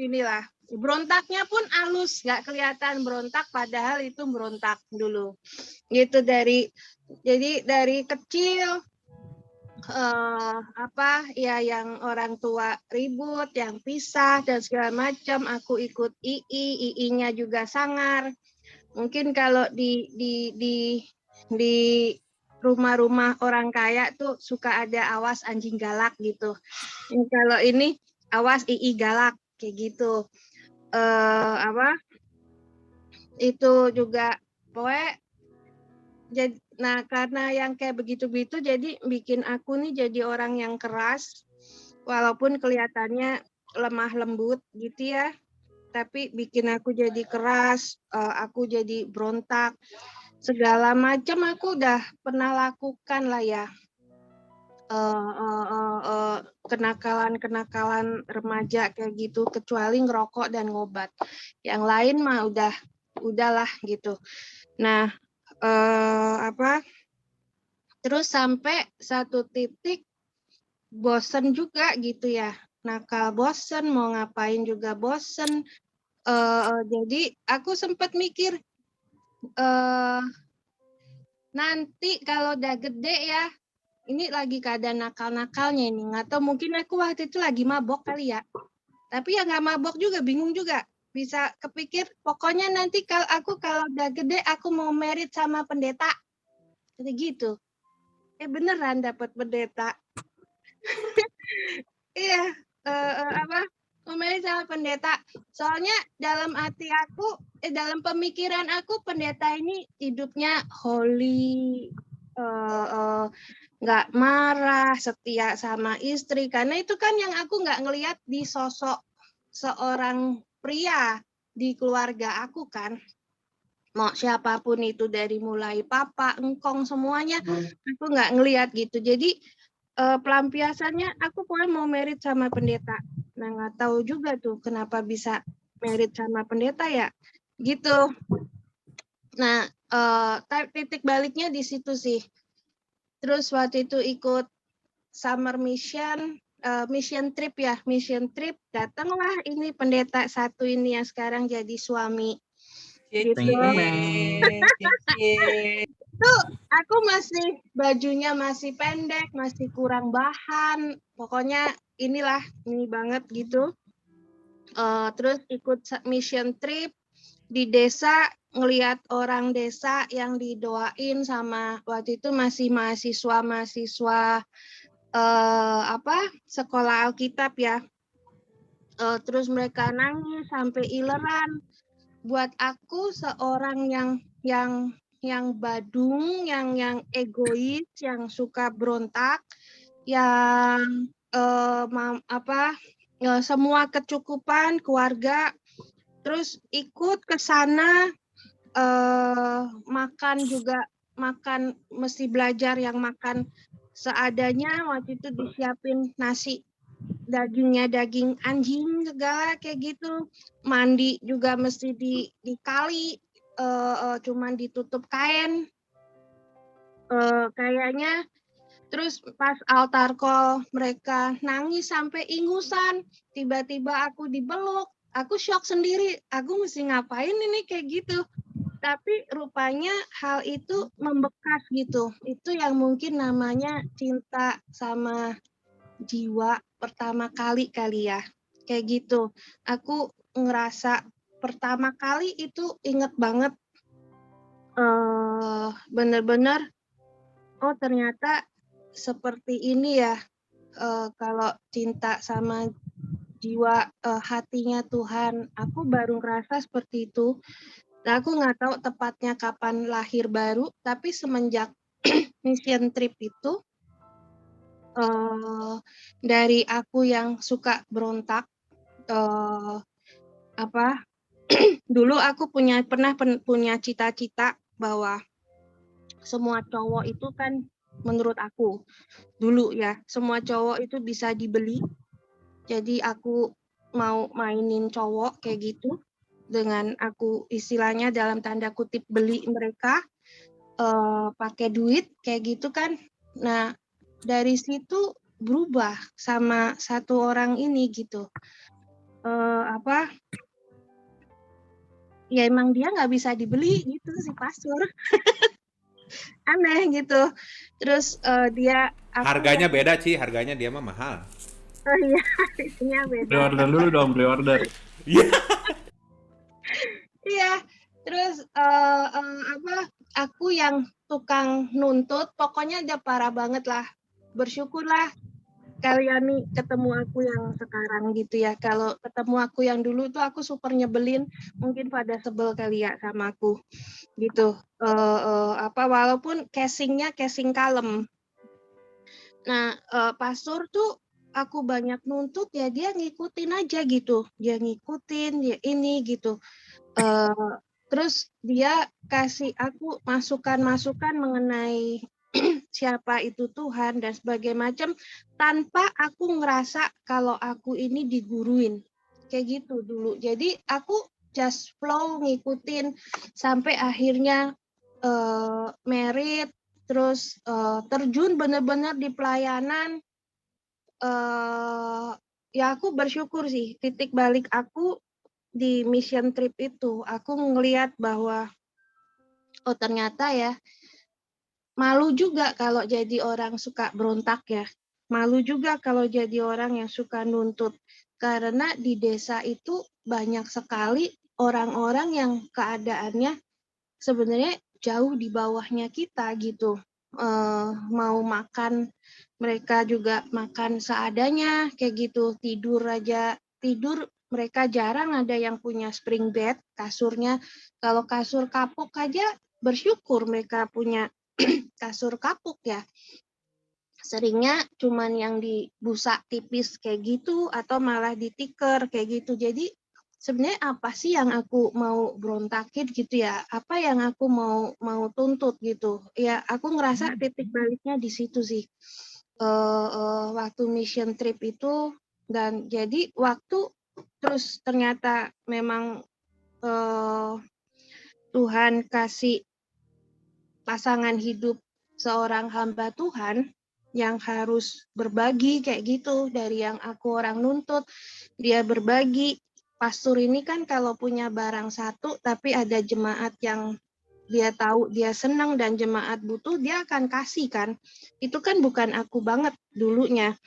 inilah. Berontaknya pun halus, nggak kelihatan berontak, padahal itu berontak dulu. Gitu jadi dari kecil yang orang tua ribut, yang pisah dan segala macam, aku ikut II-nya juga sangar. Mungkin kalau di rumah-rumah orang kaya tuh suka ada awas anjing galak gitu. Kalau ini awas II galak kayak gitu. Itu juga pokoknya. Nah, karena yang kayak begitu-begitu jadi bikin aku nih jadi orang yang keras, walaupun kelihatannya lemah lembut gitu ya, tapi bikin aku jadi keras, aku jadi berontak, segala macam aku udah pernah lakukan lah ya. Kenakalan remaja kayak gitu, kecuali ngerokok dan ngobat. Yang lain mah udahlah gitu. Nah, terus sampai satu titik bosen juga gitu ya, nakal bosen, mau ngapain juga bosen. Jadi aku sempat mikir nanti kalau udah gede ya, ini lagi keadaan nakal-nakalnya ini, nggak tahu mungkin aku waktu itu lagi mabok kali ya, tapi ya nggak mabok juga, bingung juga. Bisa kepikir, pokoknya nanti kalau udah gede aku mau married sama pendeta. Jadi gitu. Beneran dapat pendeta. Iya, mau married sama pendeta. Soalnya dalam hati aku, dalam pemikiran aku, pendeta ini hidupnya holy, nggak marah, setia sama istri. Karena itu kan yang aku nggak ngelihat di sosok seorang pria di keluarga aku kan. Mau siapapun itu, dari mulai papa, engkong, semuanya aku nggak ngelihat gitu. Jadi pelampiasannya aku pokoknya mau married sama pendeta. Nah, nggak tahu juga tuh kenapa bisa married sama pendeta ya gitu. Nah, titik baliknya di situ sih. Terus waktu itu ikut summer mission trip, datanglah ini pendeta satu ini yang sekarang jadi suami. Gitu. Tuh, aku masih bajunya masih pendek, masih kurang bahan, pokoknya ini banget gitu. Terus ikut mission trip di desa, ngelihat orang desa yang didoain sama waktu itu masih mahasiswa sekolah Alkitab ya. Terus mereka nangis sampai ileran buat aku seorang yang badung, yang egois, yang suka berontak, yang semua kecukupan keluarga, terus ikut ke sana makan juga makan mesti belajar yang makan seadanya. Waktu itu disiapin nasi dagingnya daging anjing segala kayak gitu, mandi juga mesti di kali, cuman ditutup kain kayaknya. Terus pas altar call mereka nangis sampai ingusan, tiba-tiba aku dibeluk, aku shock sendiri, aku mesti ngapain ini kayak gitu. Tapi rupanya hal itu membekas gitu. Itu yang mungkin namanya cinta sama jiwa pertama kali ya. Kayak gitu. Aku ngerasa pertama kali itu inget banget bener-bener oh ternyata seperti ini ya kalau cinta sama jiwa hatinya Tuhan. Aku baru ngerasa seperti itu. Nah, aku nggak tahu tepatnya kapan lahir baru, tapi semenjak mission trip itu, dari aku yang suka berontak, dulu aku pernah punya cita-cita bahwa semua cowok itu kan menurut aku dulu ya, semua cowok itu bisa dibeli. Jadi aku mau mainin cowok kayak gitu. Dengan aku istilahnya dalam tanda kutip beli mereka pakai duit kayak gitu kan. Nah dari situ berubah sama satu orang ini gitu. Ya emang dia nggak bisa dibeli gitu si pastor. Aneh gitu. Terus dia
Harganya beda Ci, harganya dia mah mahal.
Oh iya, harganya beda.
Pre-order dulu dong, pre-order.
Iya, terus aku yang tukang nuntut, pokoknya udah parah banget lah. Bersyukurlah kalian nih ketemu aku yang sekarang gitu ya. Kalau ketemu aku yang dulu tuh aku super nyebelin, mungkin pada sebel kali ya sama aku gitu. Walaupun casingnya casing kalem. Nah, pastor tuh aku banyak nuntut ya dia ngikutin aja gitu. Dia ngikutin, dia ini gitu. Terus dia kasih aku masukan-masukan mengenai siapa itu Tuhan dan sebagainya macam tanpa aku ngerasa kalau aku ini diguruin kayak gitu dulu. Jadi aku just flow ngikutin sampai akhirnya merit, terus terjun benar-benar di pelayanan. Ya aku bersyukur sih titik balik aku di mission trip itu. Aku ngelihat bahwa oh ternyata ya malu juga kalau jadi orang suka berontak ya. Malu juga kalau jadi orang yang suka nuntut. Karena di desa itu banyak sekali orang-orang yang keadaannya sebenarnya jauh di bawahnya kita gitu. Mau makan, mereka juga makan seadanya kayak gitu. Tidur mereka jarang ada yang punya spring bed, kasurnya. Kalau kasur kapuk aja bersyukur mereka punya kasur kapuk ya. Seringnya cuman yang di busa tipis kayak gitu atau malah di tikar kayak gitu. Jadi sebenarnya apa sih yang aku mau berontakin gitu ya? Apa yang aku mau tuntut gitu? Ya aku ngerasa titik baliknya di situ sih. Waktu mission trip itu dan jadi waktu terus ternyata memang Tuhan kasih pasangan hidup seorang hamba Tuhan yang harus berbagi kayak gitu. Dari yang aku orang nuntut, dia berbagi. Pastor ini kan kalau punya barang satu tapi ada jemaat yang dia tahu dia senang dan jemaat butuh, dia akan kasih kan. Itu kan bukan aku banget dulunya.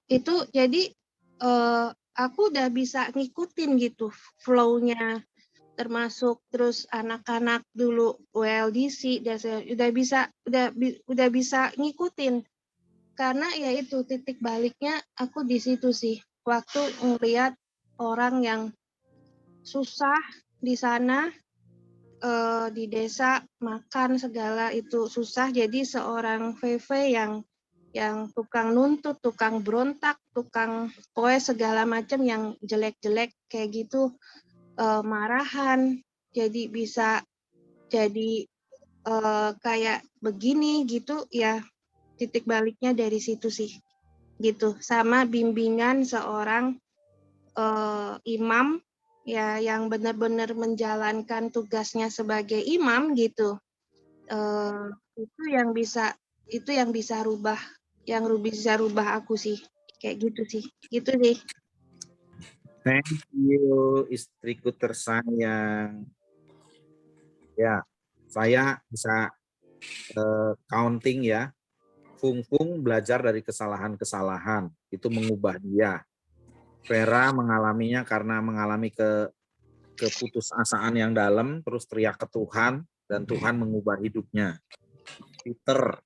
Itu jadi aku udah bisa ngikutin gitu flow-nya, termasuk terus anak-anak dulu WLDC udah bisa ngikutin karena ya itu titik baliknya aku di situ sih waktu ngelihat orang yang susah di sana, di desa makan segala itu susah. Jadi seorang VV yang tukang nuntut, tukang berontak, tukang pokoknya segala macam yang jelek-jelek kayak gitu, marahan. Jadi bisa jadi kayak begini gitu ya, titik baliknya dari situ sih gitu. Sama bimbingan seorang imam ya yang benar-benar menjalankan tugasnya sebagai imam gitu. Itu yang bisa rubah aku sih, kayak gitu sih. Gitu sih.
Thank you, istriku tersayang. Ya, saya bisa counting ya. Fung belajar dari kesalahan-kesalahan, itu mengubah dia. Vera mengalaminya karena mengalami keputusasaan yang dalam, terus teriak ke Tuhan, dan Tuhan mengubah hidupnya. Peter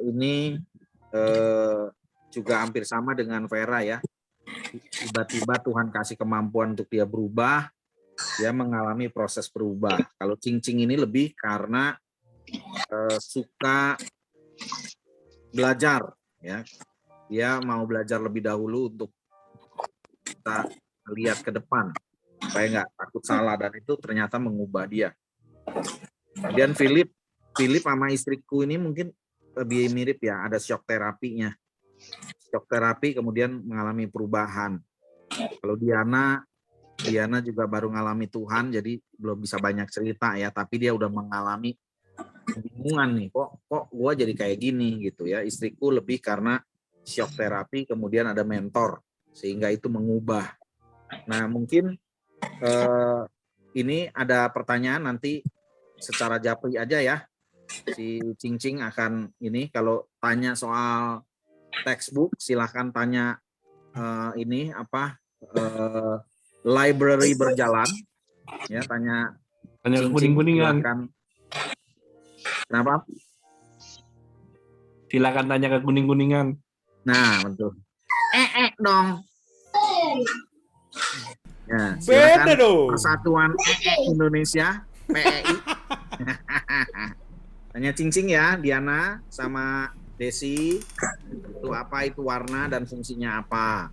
ini juga hampir sama dengan Vera ya. Tiba-tiba Tuhan kasih kemampuan untuk dia berubah, dia mengalami proses berubah. Kalau Cing ini lebih karena suka belajar ya. Dia mau belajar lebih dahulu untuk kita lihat ke depan supaya nggak takut salah, dan itu ternyata mengubah dia. Kemudian Philip sama istriku ini mungkin lebih mirip ya, ada shock terapinya. Shock terapi kemudian mengalami perubahan. Kalau Diana juga baru ngalami Tuhan, jadi belum bisa banyak cerita ya, tapi dia udah mengalami kebingungan nih, kok gue jadi kayak gini gitu ya. Istriku lebih karena shock terapi, kemudian ada mentor sehingga itu mengubah. Nah mungkin ini ada pertanyaan nanti secara japri aja ya, si Cing akan ini, kalau tanya soal textbook silahkan tanya ini apa library berjalan ya, tanya
ke kuning-kuningan.
Kenapa?
Silakan tanya ke kuning-kuningan.
Nah, betul. Dong. Ya, silakan Persatuan Indonesia, PEI. Tanya Cing ya, Diana sama Desi, itu apa itu warna dan fungsinya apa.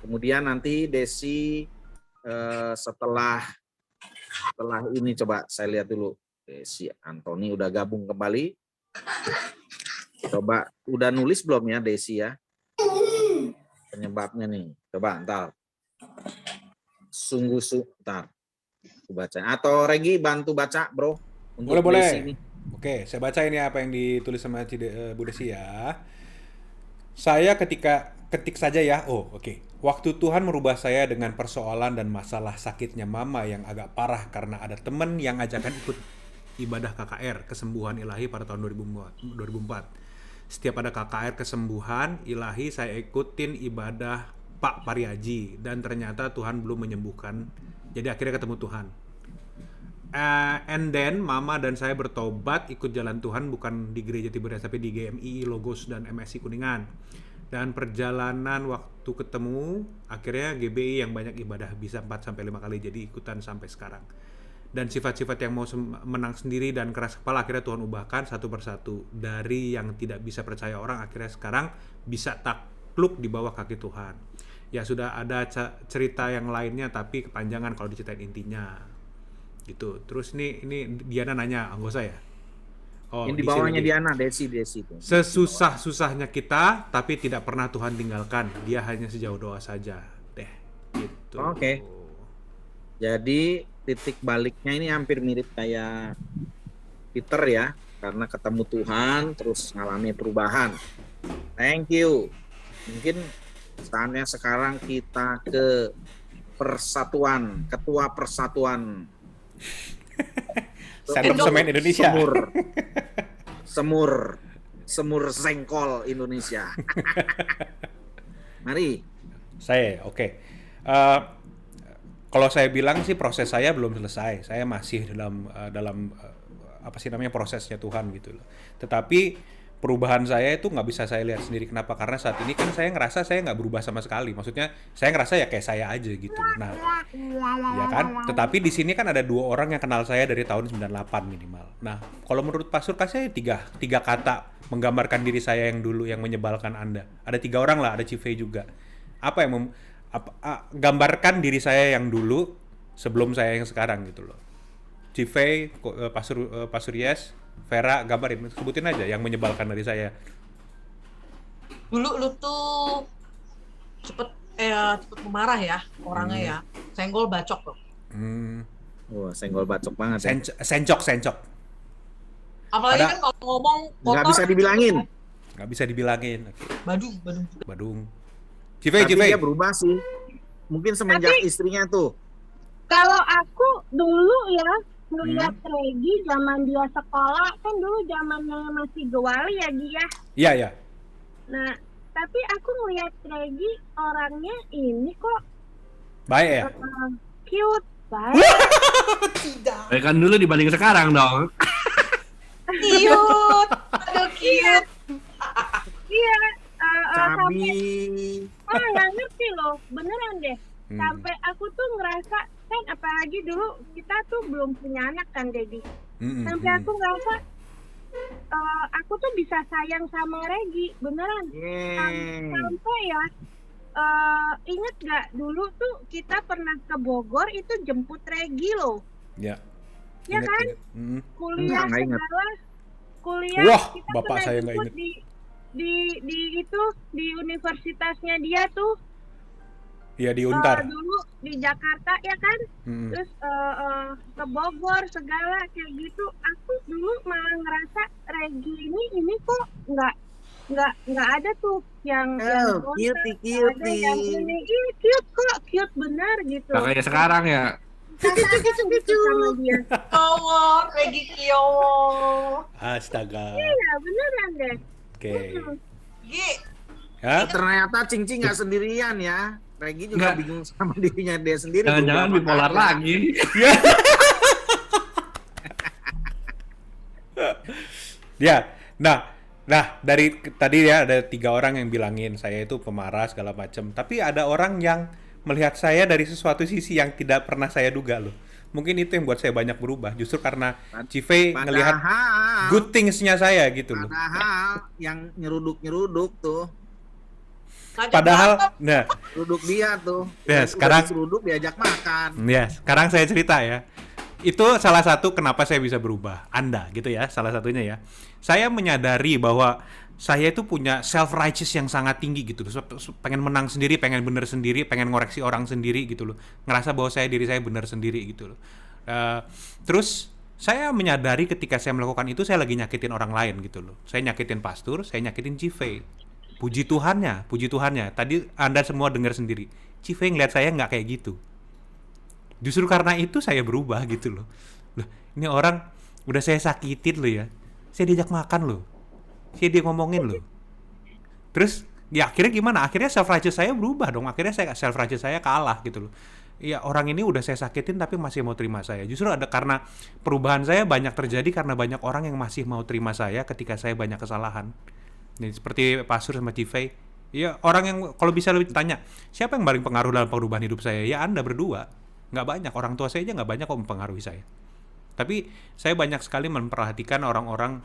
Kemudian nanti Desi setelah ini coba saya lihat dulu. Desi Antoni udah gabung kembali. Coba udah nulis belum ya Desi ya? Penyebabnya nih. Coba ntar. Ntar. Aku baca. Atau Regi bantu baca, Bro. Untuk
Boleh.
Desi nih.
Oke, saya baca ini apa yang ditulis sama Bu Desi ya. Saya ketik saja ya. Oke. Waktu Tuhan merubah saya dengan persoalan dan masalah sakitnya mama yang agak parah karena ada teman yang ajakan ikut ibadah KKR kesembuhan ilahi pada tahun 2004. Setiap ada KKR kesembuhan ilahi saya ikutin ibadah Pak Pariaji dan ternyata Tuhan belum menyembuhkan. Jadi akhirnya ketemu Tuhan. And then mama dan saya bertobat ikut jalan Tuhan, bukan di gereja Tiberias tapi di GMI Logos dan MSI Kuningan. Dan perjalanan waktu ketemu akhirnya GBI yang banyak ibadah bisa 4-5 kali, jadi ikutan sampai sekarang. Dan sifat-sifat yang mau menang sendiri dan keras kepala akhirnya Tuhan ubahkan satu persatu. Dari yang tidak bisa percaya orang akhirnya sekarang bisa takluk di bawah kaki Tuhan. Ya sudah ada cerita yang lainnya tapi kepanjangan kalau diceritain intinya gitu. Terus ini Diana nanya anggota saya.
Ini di bawahnya Diana, Desi.
Sesusah-susahnya kita tapi tidak pernah Tuhan tinggalkan. Dia hanya sejauh doa saja deh gitu.
Oke. Jadi titik baliknya ini hampir mirip kayak Peter ya, karena ketemu Tuhan terus ngalami perubahan. Thank you. Mungkin saatnya sekarang kita ke persatuan, ketua persatuan
Stand Up Semen Indonesia.
Semur Zengkol Indonesia. Mari.
Saya oke. Kalau saya bilang sih proses saya belum selesai. Saya masih dalam apa sih namanya prosesnya Tuhan gitu loh. Tetapi perubahan saya itu nggak bisa saya lihat sendiri. Kenapa? Karena saat ini kan saya ngerasa saya nggak berubah sama sekali. Maksudnya saya ngerasa ya kayak saya aja gitu. Nah, ya kan. Tetapi di sini kan ada 2 orang yang kenal saya dari tahun 98 minimal. Nah, kalau menurut Pastor kasih tiga kata menggambarkan diri saya yang dulu yang menyebalkan Anda. Ada 3 orang lah, ada Cive juga. Apa yang gambarkan diri saya yang dulu sebelum saya yang sekarang gitu loh. Cive, Pastor Yes, Vera, gambarin, sebutin aja yang menyebalkan dari saya.
Dulu lu tuh cepet pemarah ya orangnya ya, senggol bacok loh.
Wah, senggol bacok banget ya.
Sencok.
Apalagi kan kalau ngomong kotor.
Nggak bisa dibilangin.
Nggak bisa dibilangin.
Badung.
Cive.
Dia berubah sih. Mungkin semenjak istrinya tuh.
Kalau aku dulu ya ngeliat Regi zaman dia sekolah, kan dulu zamannya masih Gewali ya dia.
Iya.
Nah, tapi aku ngeliat Regi orangnya ini kok
baik ya?
Cute, baik.
Tidak.
Baik kan dulu dibanding sekarang dong.
Cute. Aduh, cute.
Iya.
Cabi.
Nggak ngerti loh, beneran deh. Sampai aku tuh ngerasa, kan apalagi dulu kita tuh belum punya anak kan, Dedi. Sampai aku ngerasa, aku tuh bisa sayang sama Regi, beneran. Sampai ya, inget gak dulu tuh kita pernah ke Bogor itu jemput Regi loh.
Ya.
Ya
Ingat,
kan?
ingat.
Kuliah segala, kuliah.
Wah,
kita
bapak
pernah
saya nggak
jemput di universitasnya dia tuh.
Iya, di Untar.
Dulu di Jakarta ya kan, terus ke Bogor segala kayak gitu. Aku dulu malah ngerasa Regi ini kok nggak ada tuh yang
cutie.
ada yang ini cute kok, cute benar gitu.
Nah, kayak sekarang ya.
Gitu sama dia.
Kiowo, Regi Kiowo.
Astaga.
Iya beneran deh.
Oke.
Ya, ternyata Cincin nggak sendirian ya. Regi juga bingung sama dirinya dia sendiri.
Jangan-jangan bipolar lagi.
Ya, nah dari tadi ya ada 3 orang yang bilangin saya itu pemarah segala macam. Tapi ada orang yang melihat saya dari sesuatu sisi yang tidak pernah saya duga loh. Mungkin itu yang buat saya banyak berubah. Justru karena Cive ngelihat good things-nya saya gitu loh.
Padahal yang nyeruduk tuh.
Padahal,
duduk dia tuh.
Ya, sekarang
duduk diajak makan.
Ya, sekarang saya cerita ya. Itu salah satu kenapa saya bisa berubah. Anda gitu ya, salah satunya ya. Saya menyadari bahwa saya itu punya self righteous yang sangat tinggi gitu loh. Pengen menang sendiri, pengen bener sendiri, pengen ngoreksi orang sendiri gitu loh. Ngerasa bahwa diri saya benar sendiri gitu loh. Terus saya menyadari ketika saya melakukan itu saya lagi nyakitin orang lain gitu loh. Saya nyakitin pastor, saya nyakitin Cive. Puji Tuhannya. Tadi Anda semua dengar sendiri. Cive ngeliat saya nggak kayak gitu. Justru karena itu saya berubah gitu loh. Loh, ini orang udah saya sakitin loh ya. Saya diajak makan loh. Saya dia ngomongin loh. Terus ya akhirnya gimana? Akhirnya self righteous saya berubah dong. Akhirnya self righteous saya kalah gitu loh. Ya orang ini udah saya sakitin tapi masih mau terima saya. Justru ada karena perubahan saya banyak terjadi karena banyak orang yang masih mau terima saya ketika saya banyak kesalahan. Nih, seperti Pastor sama Cive, ya orang yang kalau bisa lebih tanya, siapa yang paling pengaruh dalam perubahan hidup saya? Ya Anda berdua. Nggak banyak, orang tua saya aja nggak banyak kok mempengaruhi saya. Tapi saya banyak sekali memperhatikan orang-orang,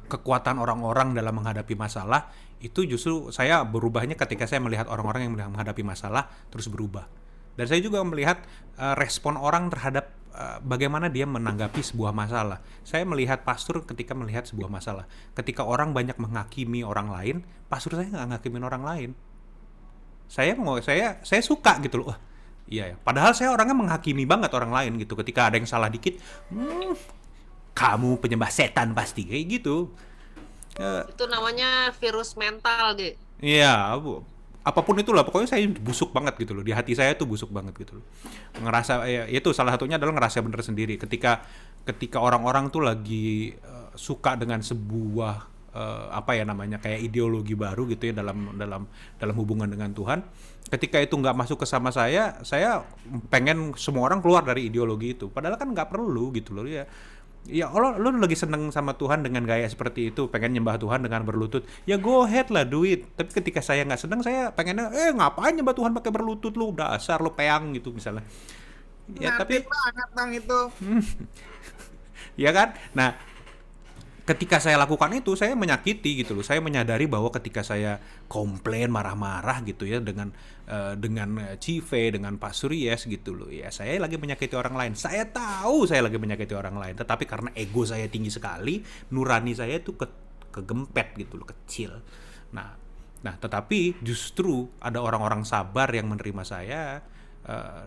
kekuatan orang-orang dalam menghadapi masalah. Itu justru saya berubahnya ketika saya melihat orang-orang yang menghadapi masalah terus berubah. Dan saya juga melihat respon orang terhadap bagaimana dia menanggapi sebuah masalah. Saya melihat pastor ketika melihat sebuah masalah. Ketika orang banyak menghakimi orang lain, pastor saya nggak ngakimin orang lain. Saya suka gitu loh. Iya ya. Padahal saya orangnya menghakimi banget orang lain gitu. Ketika ada yang salah dikit, kamu penyembah setan pasti kayak gitu.
Itu namanya virus mental, Ge.
Iya, apapun itulah, pokoknya saya busuk banget gitu loh, di hati saya tuh busuk banget gitu loh, ngerasa ya itu salah satunya adalah ngerasa bener sendiri ketika orang-orang tuh lagi suka dengan sebuah kayak ideologi baru gitu ya dalam hubungan dengan Tuhan. Ketika itu nggak masuk ke sama saya pengen semua orang keluar dari ideologi itu, padahal kan nggak perlu gitu loh ya. Ya Allah, lu lagi seneng sama Tuhan dengan gaya seperti itu, pengen nyembah Tuhan dengan berlutut, ya go ahead lah, do it. Tapi ketika saya nggak seneng, saya pengennya, ngapain nyembah Tuhan pakai berlutut, lu dasar lu peang gitu misalnya. Ya tapi,
banget Bang itu.
ya kan. Nah, ketika saya lakukan itu, saya menyakiti gitu loh. Saya menyadari bahwa ketika saya komplain, marah-marah gitu ya dengan Cive, dengan Pak Suryes gitu loh. Ya saya lagi menyakiti orang lain. Saya tahu saya lagi menyakiti orang lain, tetapi karena ego saya tinggi sekali, nurani saya itu kegempet gitu loh, kecil. Nah, tetapi justru ada orang-orang sabar yang menerima saya.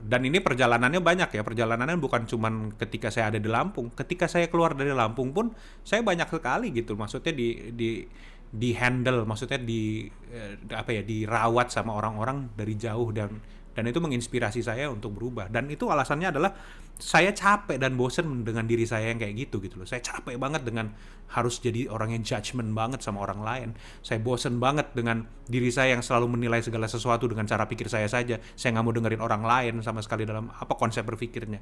Dan ini perjalanannya banyak ya. Perjalanannya bukan cuman ketika saya ada di Lampung. Ketika saya keluar dari Lampung pun saya banyak sekali gitu. Maksudnya di handle, maksudnya dirawat sama orang-orang dari jauh, dan itu menginspirasi saya untuk berubah. Dan itu alasannya adalah saya capek dan bosen dengan diri saya yang kayak gitu loh. Saya capek banget dengan harus jadi orang yang judgement banget sama orang lain. Saya bosen banget dengan diri saya yang selalu menilai segala sesuatu dengan cara pikir saya saja. Saya nggak mau dengerin orang lain sama sekali dalam apa konsep berpikirnya.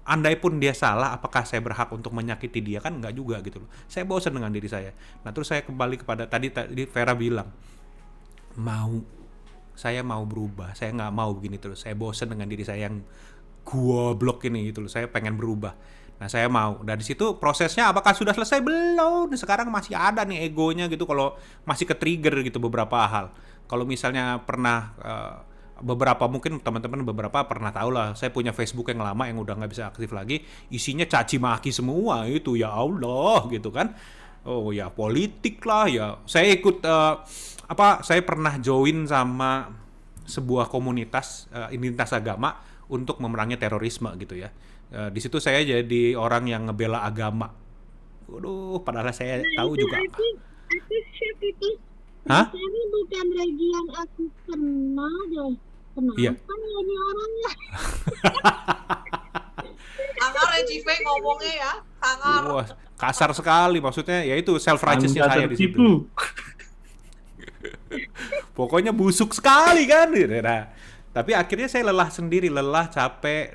Andai pun dia salah, apakah saya berhak untuk menyakiti dia? Kan nggak juga gitu loh. Saya bosen dengan diri saya. Nah terus saya kembali kepada tadi Vera bilang, saya mau berubah. Saya nggak mau begini terus. Saya bosen dengan diri saya yang goblok ini gitu loh. Saya pengen berubah. Nah, saya mau. Dan di situ prosesnya apakah sudah selesai? Belum. Sekarang masih ada nih egonya gitu kalau masih ke-trigger gitu beberapa hal. Kalau misalnya pernah mungkin teman-teman beberapa pernah tahu lah, saya punya Facebook yang lama yang udah nggak bisa aktif lagi, isinya caci maki semua itu, ya Allah gitu kan. Oh ya politik lah ya. Saya ikut saya pernah join sama sebuah komunitas identitas agama untuk memerangi terorisme gitu ya. Di situ saya jadi orang yang ngebela agama. Waduh, padahal saya tahu juga.
Itu chef itu.
Hah?
Ini bukan Regi yang aku kenal deh. Kenapa
Iya.
ini orangnya?
Sangar ya Cive ngomongnya ya, sangar.
Wah, kasar sekali maksudnya, ya itu self righteousnya
Anda
saya di situ.
tertipu.
Pokoknya busuk sekali kan. Nah, tapi akhirnya saya lelah sendiri, capek,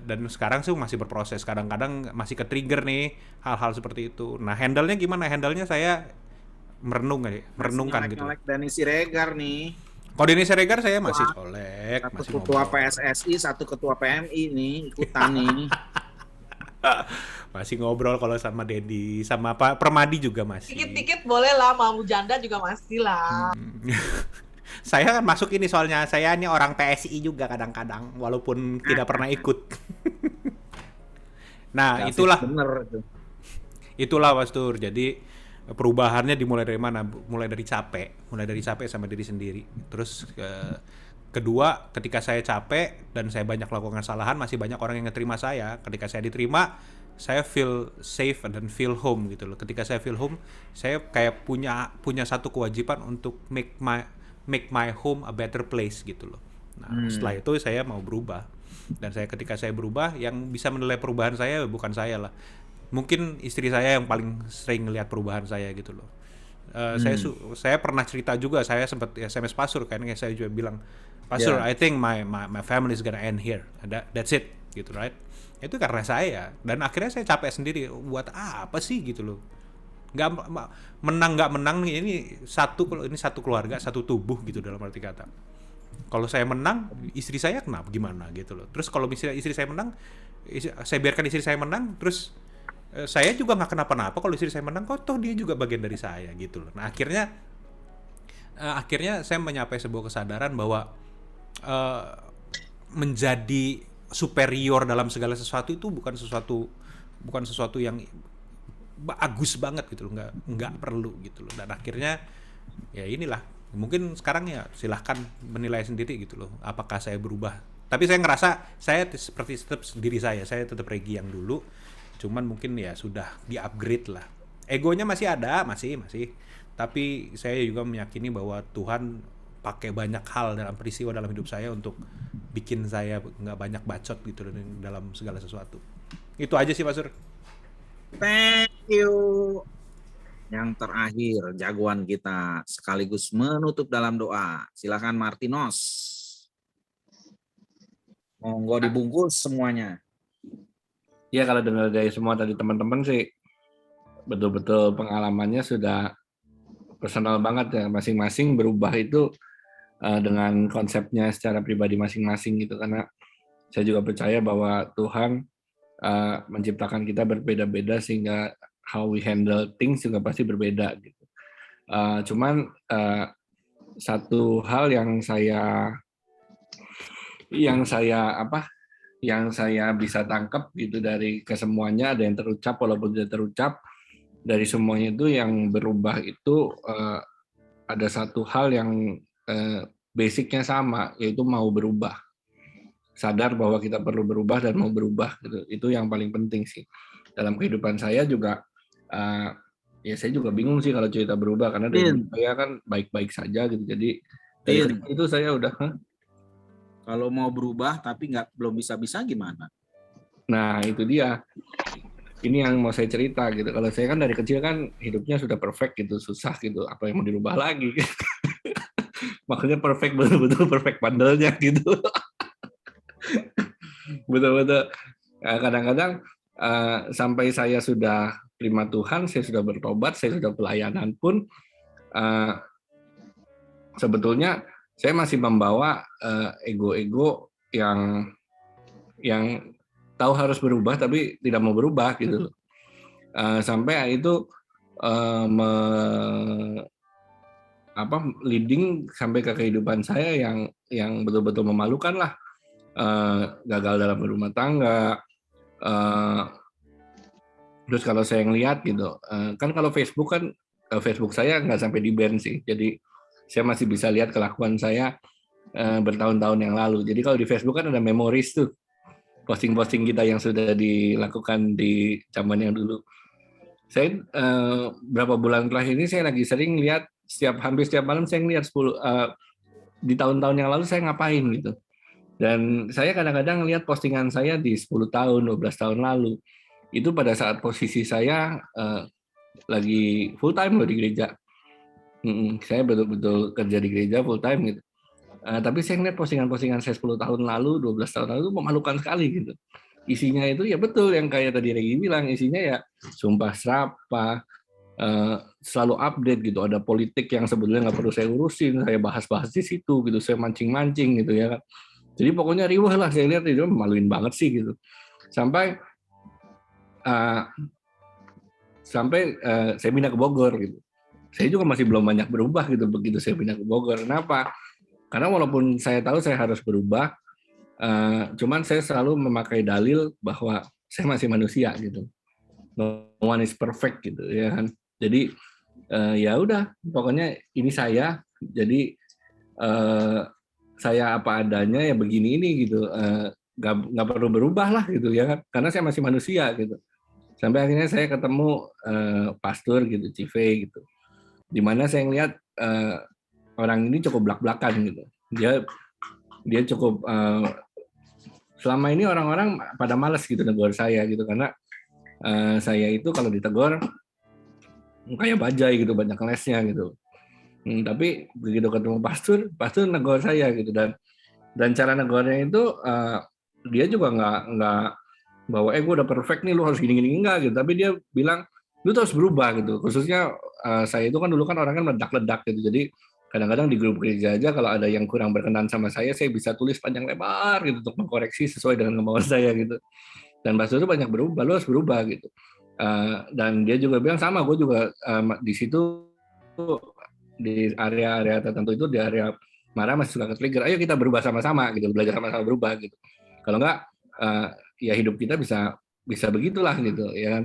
dan sekarang sih masih berproses. Kadang-kadang masih ke-trigger nih hal-hal seperti itu. Nah, handle-nya gimana? Handle-nya saya merenungkan gitu.
Nyolek Denny Siregar nih.
Kalau Denny Siregar saya masih colek,
Satu
masih
ketua
ngobrol.
PSSI, satu ketua PMI nih ikutan nih.
Masih ngobrol kalau sama Dedi, sama Pak Permadi juga masih.
Dikit-dikit boleh lah, mau janda juga masih lah.
Saya kan masuk ini soalnya, saya ini orang PSI juga kadang-kadang, walaupun tidak pernah ikut. Nah, itulah.
Bener itu.
Itulah Mas Tur. Jadi perubahannya dimulai dari mana? Mulai dari capek sama diri sendiri. Terus kedua, ketika saya capek dan saya banyak melakukan kesalahan, masih banyak orang yang ngeterima saya. Ketika saya diterima, saya feel safe dan feel home gitu loh. Ketika saya feel home, saya kayak punya satu kewajiban untuk make my home a better place gitu loh. Nah, setelah itu saya mau berubah. Dan ketika saya berubah, yang bisa menilai perubahan saya bukan saya lah. Mungkin istri saya yang paling sering ngelihat perubahan saya gitu loh. Saya pernah cerita juga, saya sempat SMS Pasur kan, saya juga bilang, Pasur, I think my family is gonna end here. That's it gitu, right? Itu karena saya, dan akhirnya saya capek sendiri. Buat apa sih gitu loh? Nggak menang ini satu keluarga, satu tubuh gitu dalam arti kata. Kalau saya menang, istri saya kenapa gimana gitu loh. Terus kalau misalnya istri saya menang, saya biarkan istri saya menang, terus saya juga nggak kenapa-napa. Kalau istri saya menang, kok toh dia juga bagian dari saya gitu loh. Nah akhirnya saya menyapai sebuah kesadaran bahwa menjadi superior dalam segala sesuatu itu bukan sesuatu yang bagus banget gitu loh, nggak perlu gitu loh. Dan akhirnya ya inilah, mungkin sekarang ya silahkan menilai sendiri gitu loh, apakah saya berubah. Tapi saya ngerasa saya seperti tetap diri saya tetap Regi yang dulu, cuman mungkin ya sudah di upgrade lah. Egonya masih ada, masih, tapi saya juga meyakini bahwa Tuhan pakai banyak hal dalam peristiwa dalam hidup saya untuk bikin saya nggak banyak bacot gitu dalam segala sesuatu. Itu aja sih Pak Sur.
Thank you. Yang terakhir, jagoan kita sekaligus menutup dalam doa. Silakan Martinos. Monggo dibungkus semuanya.
Ya kalau dengar dari semua tadi teman-teman sih, betul-betul pengalamannya sudah personal banget ya, masing-masing berubah itu dengan konsepnya secara pribadi masing-masing gitu, karena saya juga percaya bahwa Tuhan menciptakan kita berbeda-beda sehingga how we handle things juga pasti berbeda gitu. Cuman satu hal yang saya bisa tangkap gitu dari kesemuanya, ada yang terucap walaupun tidak terucap, dari semuanya itu yang berubah itu ada satu hal yang basicnya sama, yaitu mau berubah, sadar bahwa kita perlu berubah dan mau berubah gitu. Itu yang paling penting sih dalam kehidupan saya juga. Ya saya juga bingung sih kalau cerita berubah, karena dari dulu saya kan baik-baik saja gitu, jadi dari kecil itu saya udah
kalau mau berubah tapi belum bisa gimana?
Nah itu dia, ini yang mau saya cerita gitu. Kalau saya kan dari kecil kan hidupnya sudah perfect gitu, susah gitu, apa yang mau dirubah lagi? Maksudnya perfect, betul-betul perfect bandelnya gitu. Betul-betul. Kadang-kadang sampai saya sudah terima Tuhan, saya sudah bertobat, saya sudah pelayanan pun, sebetulnya saya masih membawa ego-ego yang tahu harus berubah tapi tidak mau berubah gitu loh. Sampai itu leading sampai ke kehidupan saya yang betul-betul memalukan lah. Gagal dalam berumah tangga. Terus kalau saya ngelihat gitu, kan kalau Facebook kan, Facebook saya nggak sampai di ban sih, jadi saya masih bisa lihat kelakuan saya bertahun-tahun yang lalu. Jadi kalau di Facebook kan ada memories tuh, posting-posting kita yang sudah dilakukan di zaman yang dulu. Saya berapa bulan terakhir ini saya lagi sering lihat, hampir setiap malam saya ngelihat di tahun-tahun yang lalu saya ngapain gitu. Dan saya kadang-kadang lihat postingan saya di 10 tahun, 12 tahun lalu. Itu pada saat posisi saya lagi full time loh di gereja. Saya betul-betul kerja di gereja full time gitu. Tapi saya ngeliat postingan-postingan saya 10 tahun lalu, 12 tahun lalu itu memalukan sekali gitu. Isinya itu ya betul yang kayak tadi Regi bilang, isinya ya sumpah serapah, selalu update gitu. Ada politik yang sebetulnya nggak perlu saya urusin, saya bahas-bahas di situ gitu, saya mancing-mancing gitu ya kan. Jadi pokoknya riuh lah, saya lihat itu memaluin banget sih gitu. Sampai saya pindah ke Bogor gitu. Saya juga masih belum banyak berubah gitu begitu saya pindah ke Bogor. Kenapa? Karena walaupun saya tahu saya harus berubah, cuman saya selalu memakai dalil bahwa saya masih manusia gitu. No one is perfect gitu ya kan. Jadi ya udah, pokoknya ini saya. Jadi saya apa adanya ya begini ini gitu. Nggak perlu berubah lah gitu ya kan. Karena saya masih manusia gitu. Sampai akhirnya saya ketemu pastor gitu, Cive gitu. Di mana saya ngelihat orang ini cukup blak-blakan gitu. Dia cukup selama ini orang-orang pada malas gitu negur saya gitu, karena saya itu kalau ditegur kayak bajai gitu, banyak lesnya gitu. Tapi begitu ketemu pastor negur saya gitu, dan cara negornya itu dia juga nggak bahwa gue udah perfect nih, lu harus gini-gini, enggak gitu. Tapi dia bilang lu harus berubah gitu. Khususnya saya itu kan dulu kan orang kan meledak-ledak gitu. Jadi kadang-kadang di grup gereja aja kalau ada yang kurang berkenan sama saya bisa tulis panjang lebar gitu untuk mengkoreksi sesuai dengan kemauan saya gitu. Dan pastor itu banyak berubah, lu harus berubah gitu. Dan dia juga bilang sama, gue juga di situ di area-area tertentu itu, di area marah masih suka ke-trigger, ayo kita berubah sama-sama gitu, belajar sama-sama berubah gitu. Kalau enggak ya hidup kita bisa begitulah gitu ya.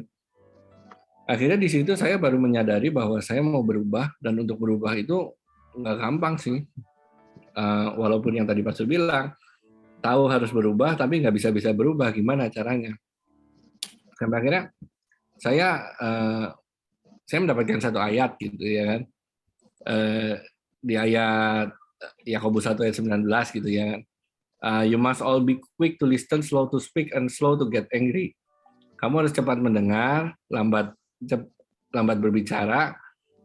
Akhirnya di situ saya baru menyadari bahwa saya mau berubah, dan untuk berubah itu nggak gampang sih. Walaupun yang tadi Pastor bilang tahu harus berubah tapi nggak bisa berubah, gimana caranya? Sampai akhirnya saya mendapatkan satu ayat gitu ya kan, di ayat Yakobus 1 ayat 19 gitu ya. You must all be quick to listen, slow to speak, and slow to get angry. Kamu harus cepat mendengar, lambat berbicara,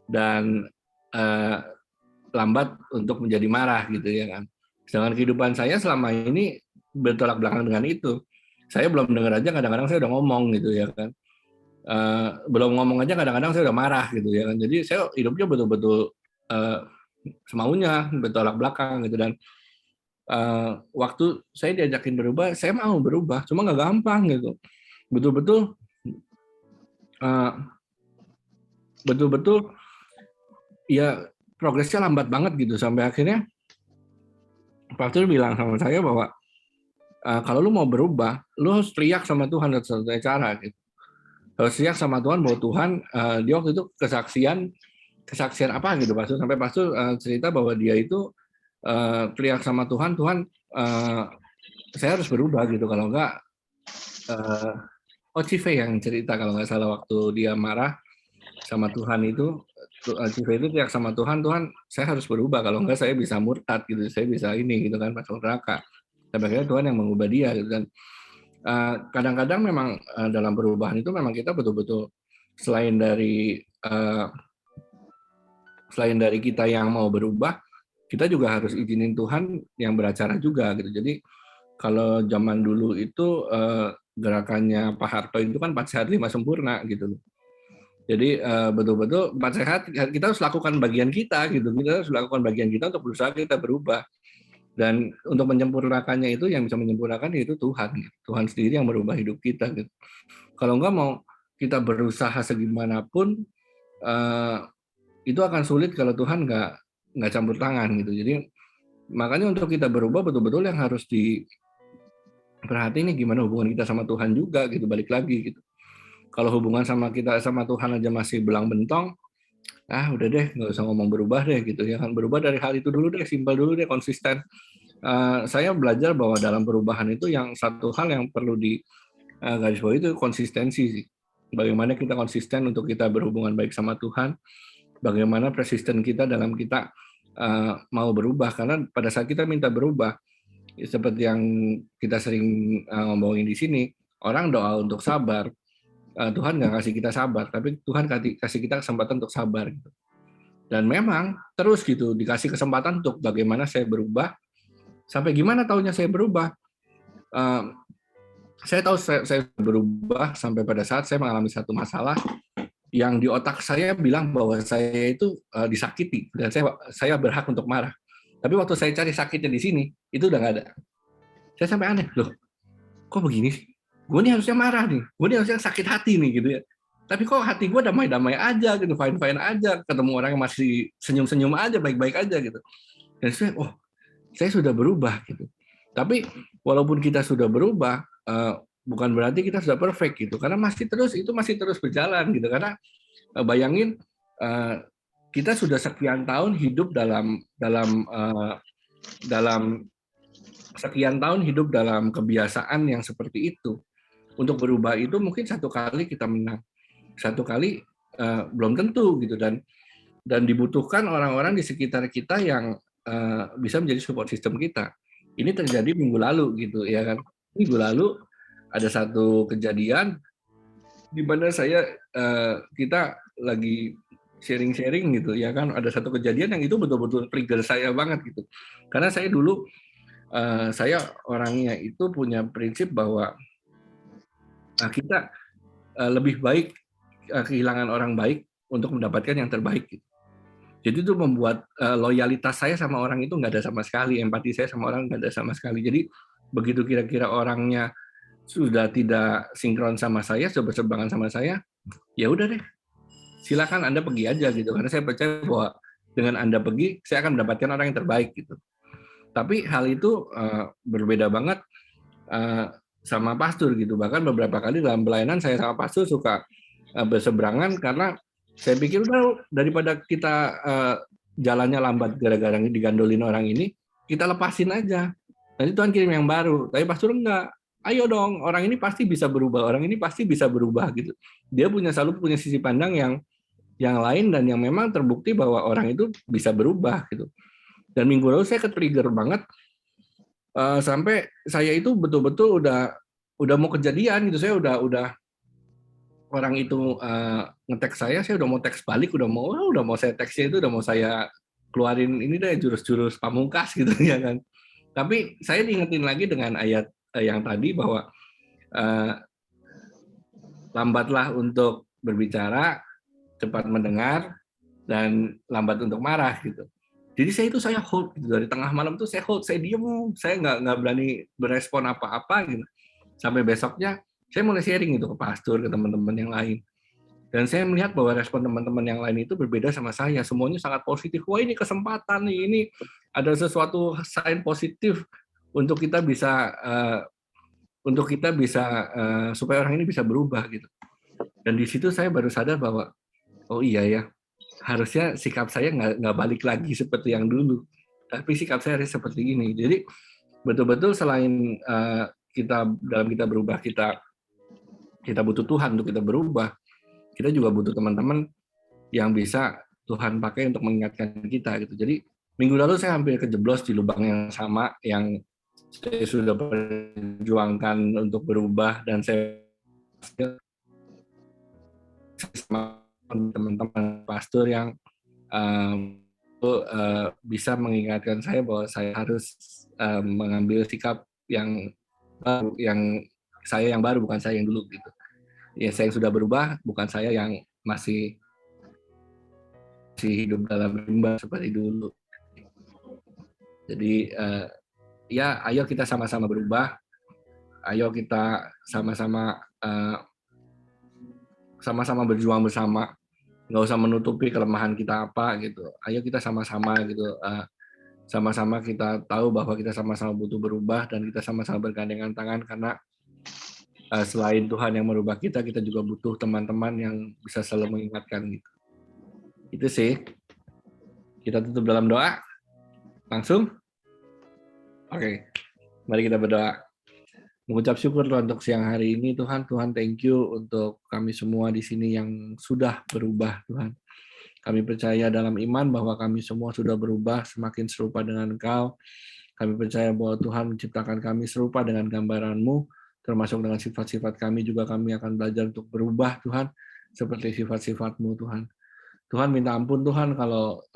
dan lambat untuk menjadi marah gitu ya kan. Sedangkan kehidupan saya selama ini bertolak belakang dengan itu. Saya belum dengar aja kadang-kadang saya udah ngomong gitu ya kan. Belum ngomong aja kadang-kadang saya udah marah gitu ya kan. Jadi saya hidupnya betul-betul semaunya, bertolak belakang gitu. Dan waktu saya diajakin berubah, saya mau berubah, cuma nggak gampang gitu. Betul-betul ya progresnya lambat banget gitu, sampai akhirnya pastor bilang sama saya bahwa kalau lu mau berubah, lu harus teriak sama Tuhan satu-satunya cara gitu. Harus teriak sama Tuhan bahwa Tuhan, dia waktu itu kesaksian apa gitu pastor, sampai pastor cerita bahwa dia itu teriak sama Tuhan, saya harus berubah gitu, kalau enggak Cive yang cerita kalau nggak salah waktu dia marah sama Tuhan itu, Cive itu teriak sama Tuhan, Tuhan saya harus berubah, kalau enggak saya bisa murtad gitu, saya bisa ini gitu kan, masuk neraka. Sampai akhirnya Tuhan yang mengubah dia gitu. Dan kadang-kadang memang dalam perubahan itu memang kita betul-betul selain dari kita yang mau berubah, kita juga harus izinin Tuhan yang beracara juga gitu. Jadi kalau zaman dulu itu gerakannya Pak Harto itu kan 4 sehat 5 sempurna gitu loh. Jadi betul-betul 4 sehat, kita harus lakukan bagian kita gitu. Kita harus lakukan bagian kita untuk berusaha kita berubah. Dan untuk menyempurnakannya itu, yang bisa menyempurnakan itu Tuhan. Tuhan sendiri yang merubah hidup kita gitu. Kalau enggak mau kita berusaha segimanapun, itu akan sulit kalau Tuhan nggak campur tangan gitu. Jadi makanya untuk kita berubah betul-betul yang harus diperhatiin nih gimana hubungan kita sama Tuhan juga gitu, balik lagi gitu. Kalau hubungan kita sama Tuhan aja masih belang bentong, udah deh nggak usah ngomong berubah deh gitu ya kan. Berubah dari hal itu dulu deh, simpel dulu deh, konsisten. Saya belajar bahwa dalam perubahan itu yang satu hal yang perlu di garis bawah itu konsistensi sih. Bagaimana kita konsisten untuk kita berhubungan baik sama Tuhan, bagaimana persisten kita dalam kita mau berubah. Karena pada saat kita minta berubah, seperti yang kita sering ngomongin di sini, orang doa untuk sabar, Tuhan nggak kasih kita sabar, tapi Tuhan kasih kita kesempatan untuk sabar gitu. Dan memang terus gitu dikasih kesempatan untuk bagaimana saya berubah. Sampai gimana taunya saya berubah? Saya tahu saya berubah sampai pada saat saya mengalami satu masalah yang di otak saya bilang bahwa saya itu disakiti dan saya berhak untuk marah. Tapi waktu saya cari sakitnya di sini, itu udah nggak ada. Saya sampai aneh, loh, kok begini sih? Gue nih harusnya marah nih, gue nih harusnya sakit hati nih gitu ya. Tapi kok hati gue damai-damai aja gitu, fine-fine aja, ketemu orang yang masih senyum-senyum aja, baik-baik aja gitu. Dan saya sudah berubah gitu. Tapi walaupun kita sudah berubah, bukan berarti kita sudah perfect gitu, karena masih terus berjalan gitu. Karena bayangin kita sudah sekian tahun hidup dalam sekian tahun hidup dalam kebiasaan yang seperti itu. Untuk berubah itu mungkin satu kali kita menang, satu kali belum tentu gitu, dan dibutuhkan orang-orang di sekitar kita yang bisa menjadi support system kita. Ini terjadi minggu lalu gitu ya kan. Minggu lalu ada satu kejadian di mana kita lagi sharing gitu ya kan, ada satu kejadian yang itu betul-betul trigger saya banget gitu. Karena saya dulu saya orangnya itu punya prinsip bahwa kita lebih baik kehilangan orang baik untuk mendapatkan yang terbaik gitu. Jadi itu membuat loyalitas saya sama orang itu nggak ada sama sekali, empati saya sama orang nggak ada sama sekali. Jadi begitu kira-kira orangnya sudah tidak sinkron sama saya, sudah berseberangan sama saya, ya udah deh, silakan Anda pergi aja gitu. Karena saya percaya bahwa dengan Anda pergi, saya akan mendapatkan orang yang terbaik gitu. Tapi hal itu berbeda banget sama pastor gitu. Bahkan beberapa kali dalam pelayanan saya sama pastor suka berseberangan karena saya pikir udah daripada kita jalannya lambat gara-gara digandolin orang ini, kita lepasin aja. Nanti Tuhan kirim yang baru. Tapi pastor enggak. Ayo dong, orang ini pasti bisa berubah. Orang ini pasti bisa berubah gitu. Dia selalu punya sisi pandang yang lain dan yang memang terbukti bahwa orang itu bisa berubah gitu. Dan minggu lalu saya ke-trigger banget sampai saya itu betul-betul udah mau kejadian gitu. Saya udah orang itu nge-teks saya udah mau teks balik, udah mau saya teksnya itu udah mau saya keluarin ini deh jurus-jurus pamungkas gitu ya kan. Tapi saya diingetin lagi dengan ayat yang tadi bahwa eh, lambatlah untuk berbicara, cepat mendengar, dan lambat untuk marah gitu. Jadi saya hold gitu. Dari tengah malam tuh saya hold, saya diem, saya nggak berani berespon apa-apa gitu. Sampai besoknya saya mulai sharing gitu ke pastor, ke teman-teman yang lain. Dan saya melihat bahwa respon teman-teman yang lain itu berbeda sama saya. Semuanya sangat positif. Wah, ini kesempatan nih, ini ada sesuatu sign positif untuk kita bisa supaya orang ini bisa berubah gitu. Dan di situ saya baru sadar bahwa oh iya ya, harusnya sikap saya nggak balik lagi seperti yang dulu, tapi sikap saya harus seperti ini. Jadi betul-betul selain kita berubah, kita butuh Tuhan untuk kita berubah, kita juga butuh teman-teman yang bisa Tuhan pakai untuk mengingatkan kita gitu. Jadi minggu lalu saya hampir kejeblos di lubang yang sama yang saya sudah perjuangkan untuk berubah, dan saya sama teman-teman pastor yang bisa mengingatkan saya bahwa saya harus mengambil sikap yang baru, bukan saya yang dulu gitu. Ya, saya yang sudah berubah, bukan saya yang masih hidup dalam rimba seperti dulu. Jadi ya, ayo kita sama-sama berubah, ayo kita sama-sama berjuang bersama, nggak usah menutupi kelemahan kita apa gitu. Ayo kita sama-sama gitu, sama-sama kita tahu bahwa kita sama-sama butuh berubah, dan kita sama-sama bergandengan tangan, karena selain Tuhan yang merubah kita juga butuh teman-teman yang bisa selalu mengingatkan gitu. Itu sih. Kita tutup dalam doa. Langsung? Oke. Mari kita berdoa. Mengucap syukur Tuhan untuk siang hari ini, Tuhan. Tuhan, thank you untuk kami semua di sini yang sudah berubah, Tuhan. Kami percaya dalam iman bahwa kami semua sudah berubah semakin serupa dengan Engkau. Kami percaya bahwa Tuhan menciptakan kami serupa dengan gambaran-Mu, termasuk dengan sifat-sifat kami juga kami akan belajar untuk berubah, Tuhan, seperti sifat-sifat-Mu, Tuhan. Tuhan, minta ampun, Tuhan, kalau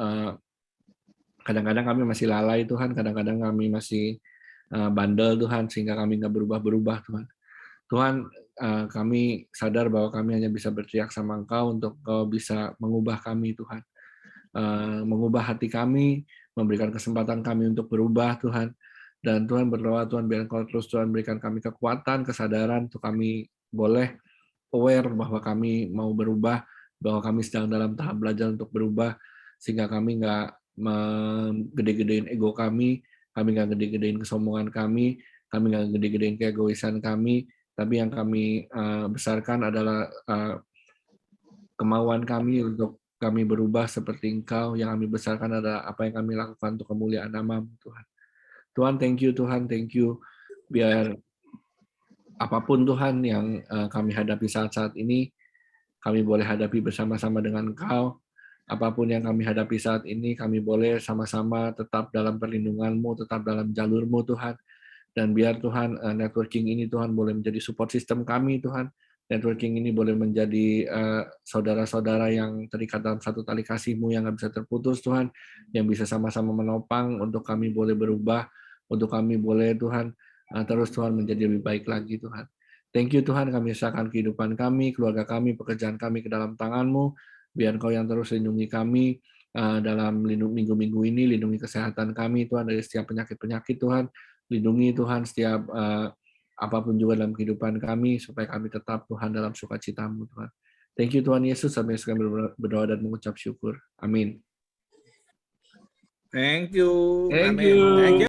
kadang-kadang kami masih lalai, Tuhan. Kadang-kadang kami masih bandel, Tuhan, sehingga kami nggak berubah-berubah, Tuhan. Tuhan, kami sadar bahwa kami hanya bisa berteriak sama Engkau untuk Engkau bisa mengubah kami, Tuhan. Mengubah hati kami, memberikan kesempatan kami untuk berubah, Tuhan. Dan Tuhan berdoa, Tuhan, biar Engkau terus, Tuhan, berikan kami kekuatan, kesadaran, untuk kami boleh aware bahwa kami mau berubah, bahwa kami sedang dalam tahap belajar untuk berubah, sehingga kami nggak gede-gedein ego kami nggak gede-gedein kesombongan kami nggak gede-gedein keegoisan kami, tapi yang kami besarkan adalah kemauan kami untuk kami berubah seperti Engkau. Yang kami besarkan adalah apa yang kami lakukan untuk kemuliaan nama-Mu, Tuhan. Tuhan, thank you, Tuhan, thank you. Biar apapun, Tuhan, yang kami hadapi saat-saat ini, kami boleh hadapi bersama-sama dengan Engkau. Apapun yang kami hadapi saat ini, kami boleh sama-sama tetap dalam perlindungan-Mu, tetap dalam jalur-Mu, Tuhan. Dan biar, Tuhan, networking ini, Tuhan, boleh menjadi support system kami, Tuhan. Networking ini boleh menjadi saudara-saudara yang terikat dalam satu tali kasih-Mu yang nggak bisa terputus, Tuhan. Yang bisa sama-sama menopang untuk kami boleh berubah, untuk kami boleh, Tuhan, terus, Tuhan, menjadi lebih baik lagi, Tuhan. Thank you, Tuhan, kami serahkan kehidupan kami, keluarga kami, pekerjaan kami ke dalam tangan-Mu. Biar Engkau yang terus lindungi kami dalam minggu-minggu ini, lindungi kesehatan kami, Tuhan, dari setiap penyakit-penyakit, Tuhan. Lindungi, Tuhan, setiap apapun juga dalam kehidupan kami, supaya kami tetap, Tuhan, dalam sukacita-Mu, Tuhan. Thank you, Tuhan Yesus, sampai sekarang berdoa dan mengucap syukur. Amin.
Thank you.
Thank
Amin.
you.
Thank you.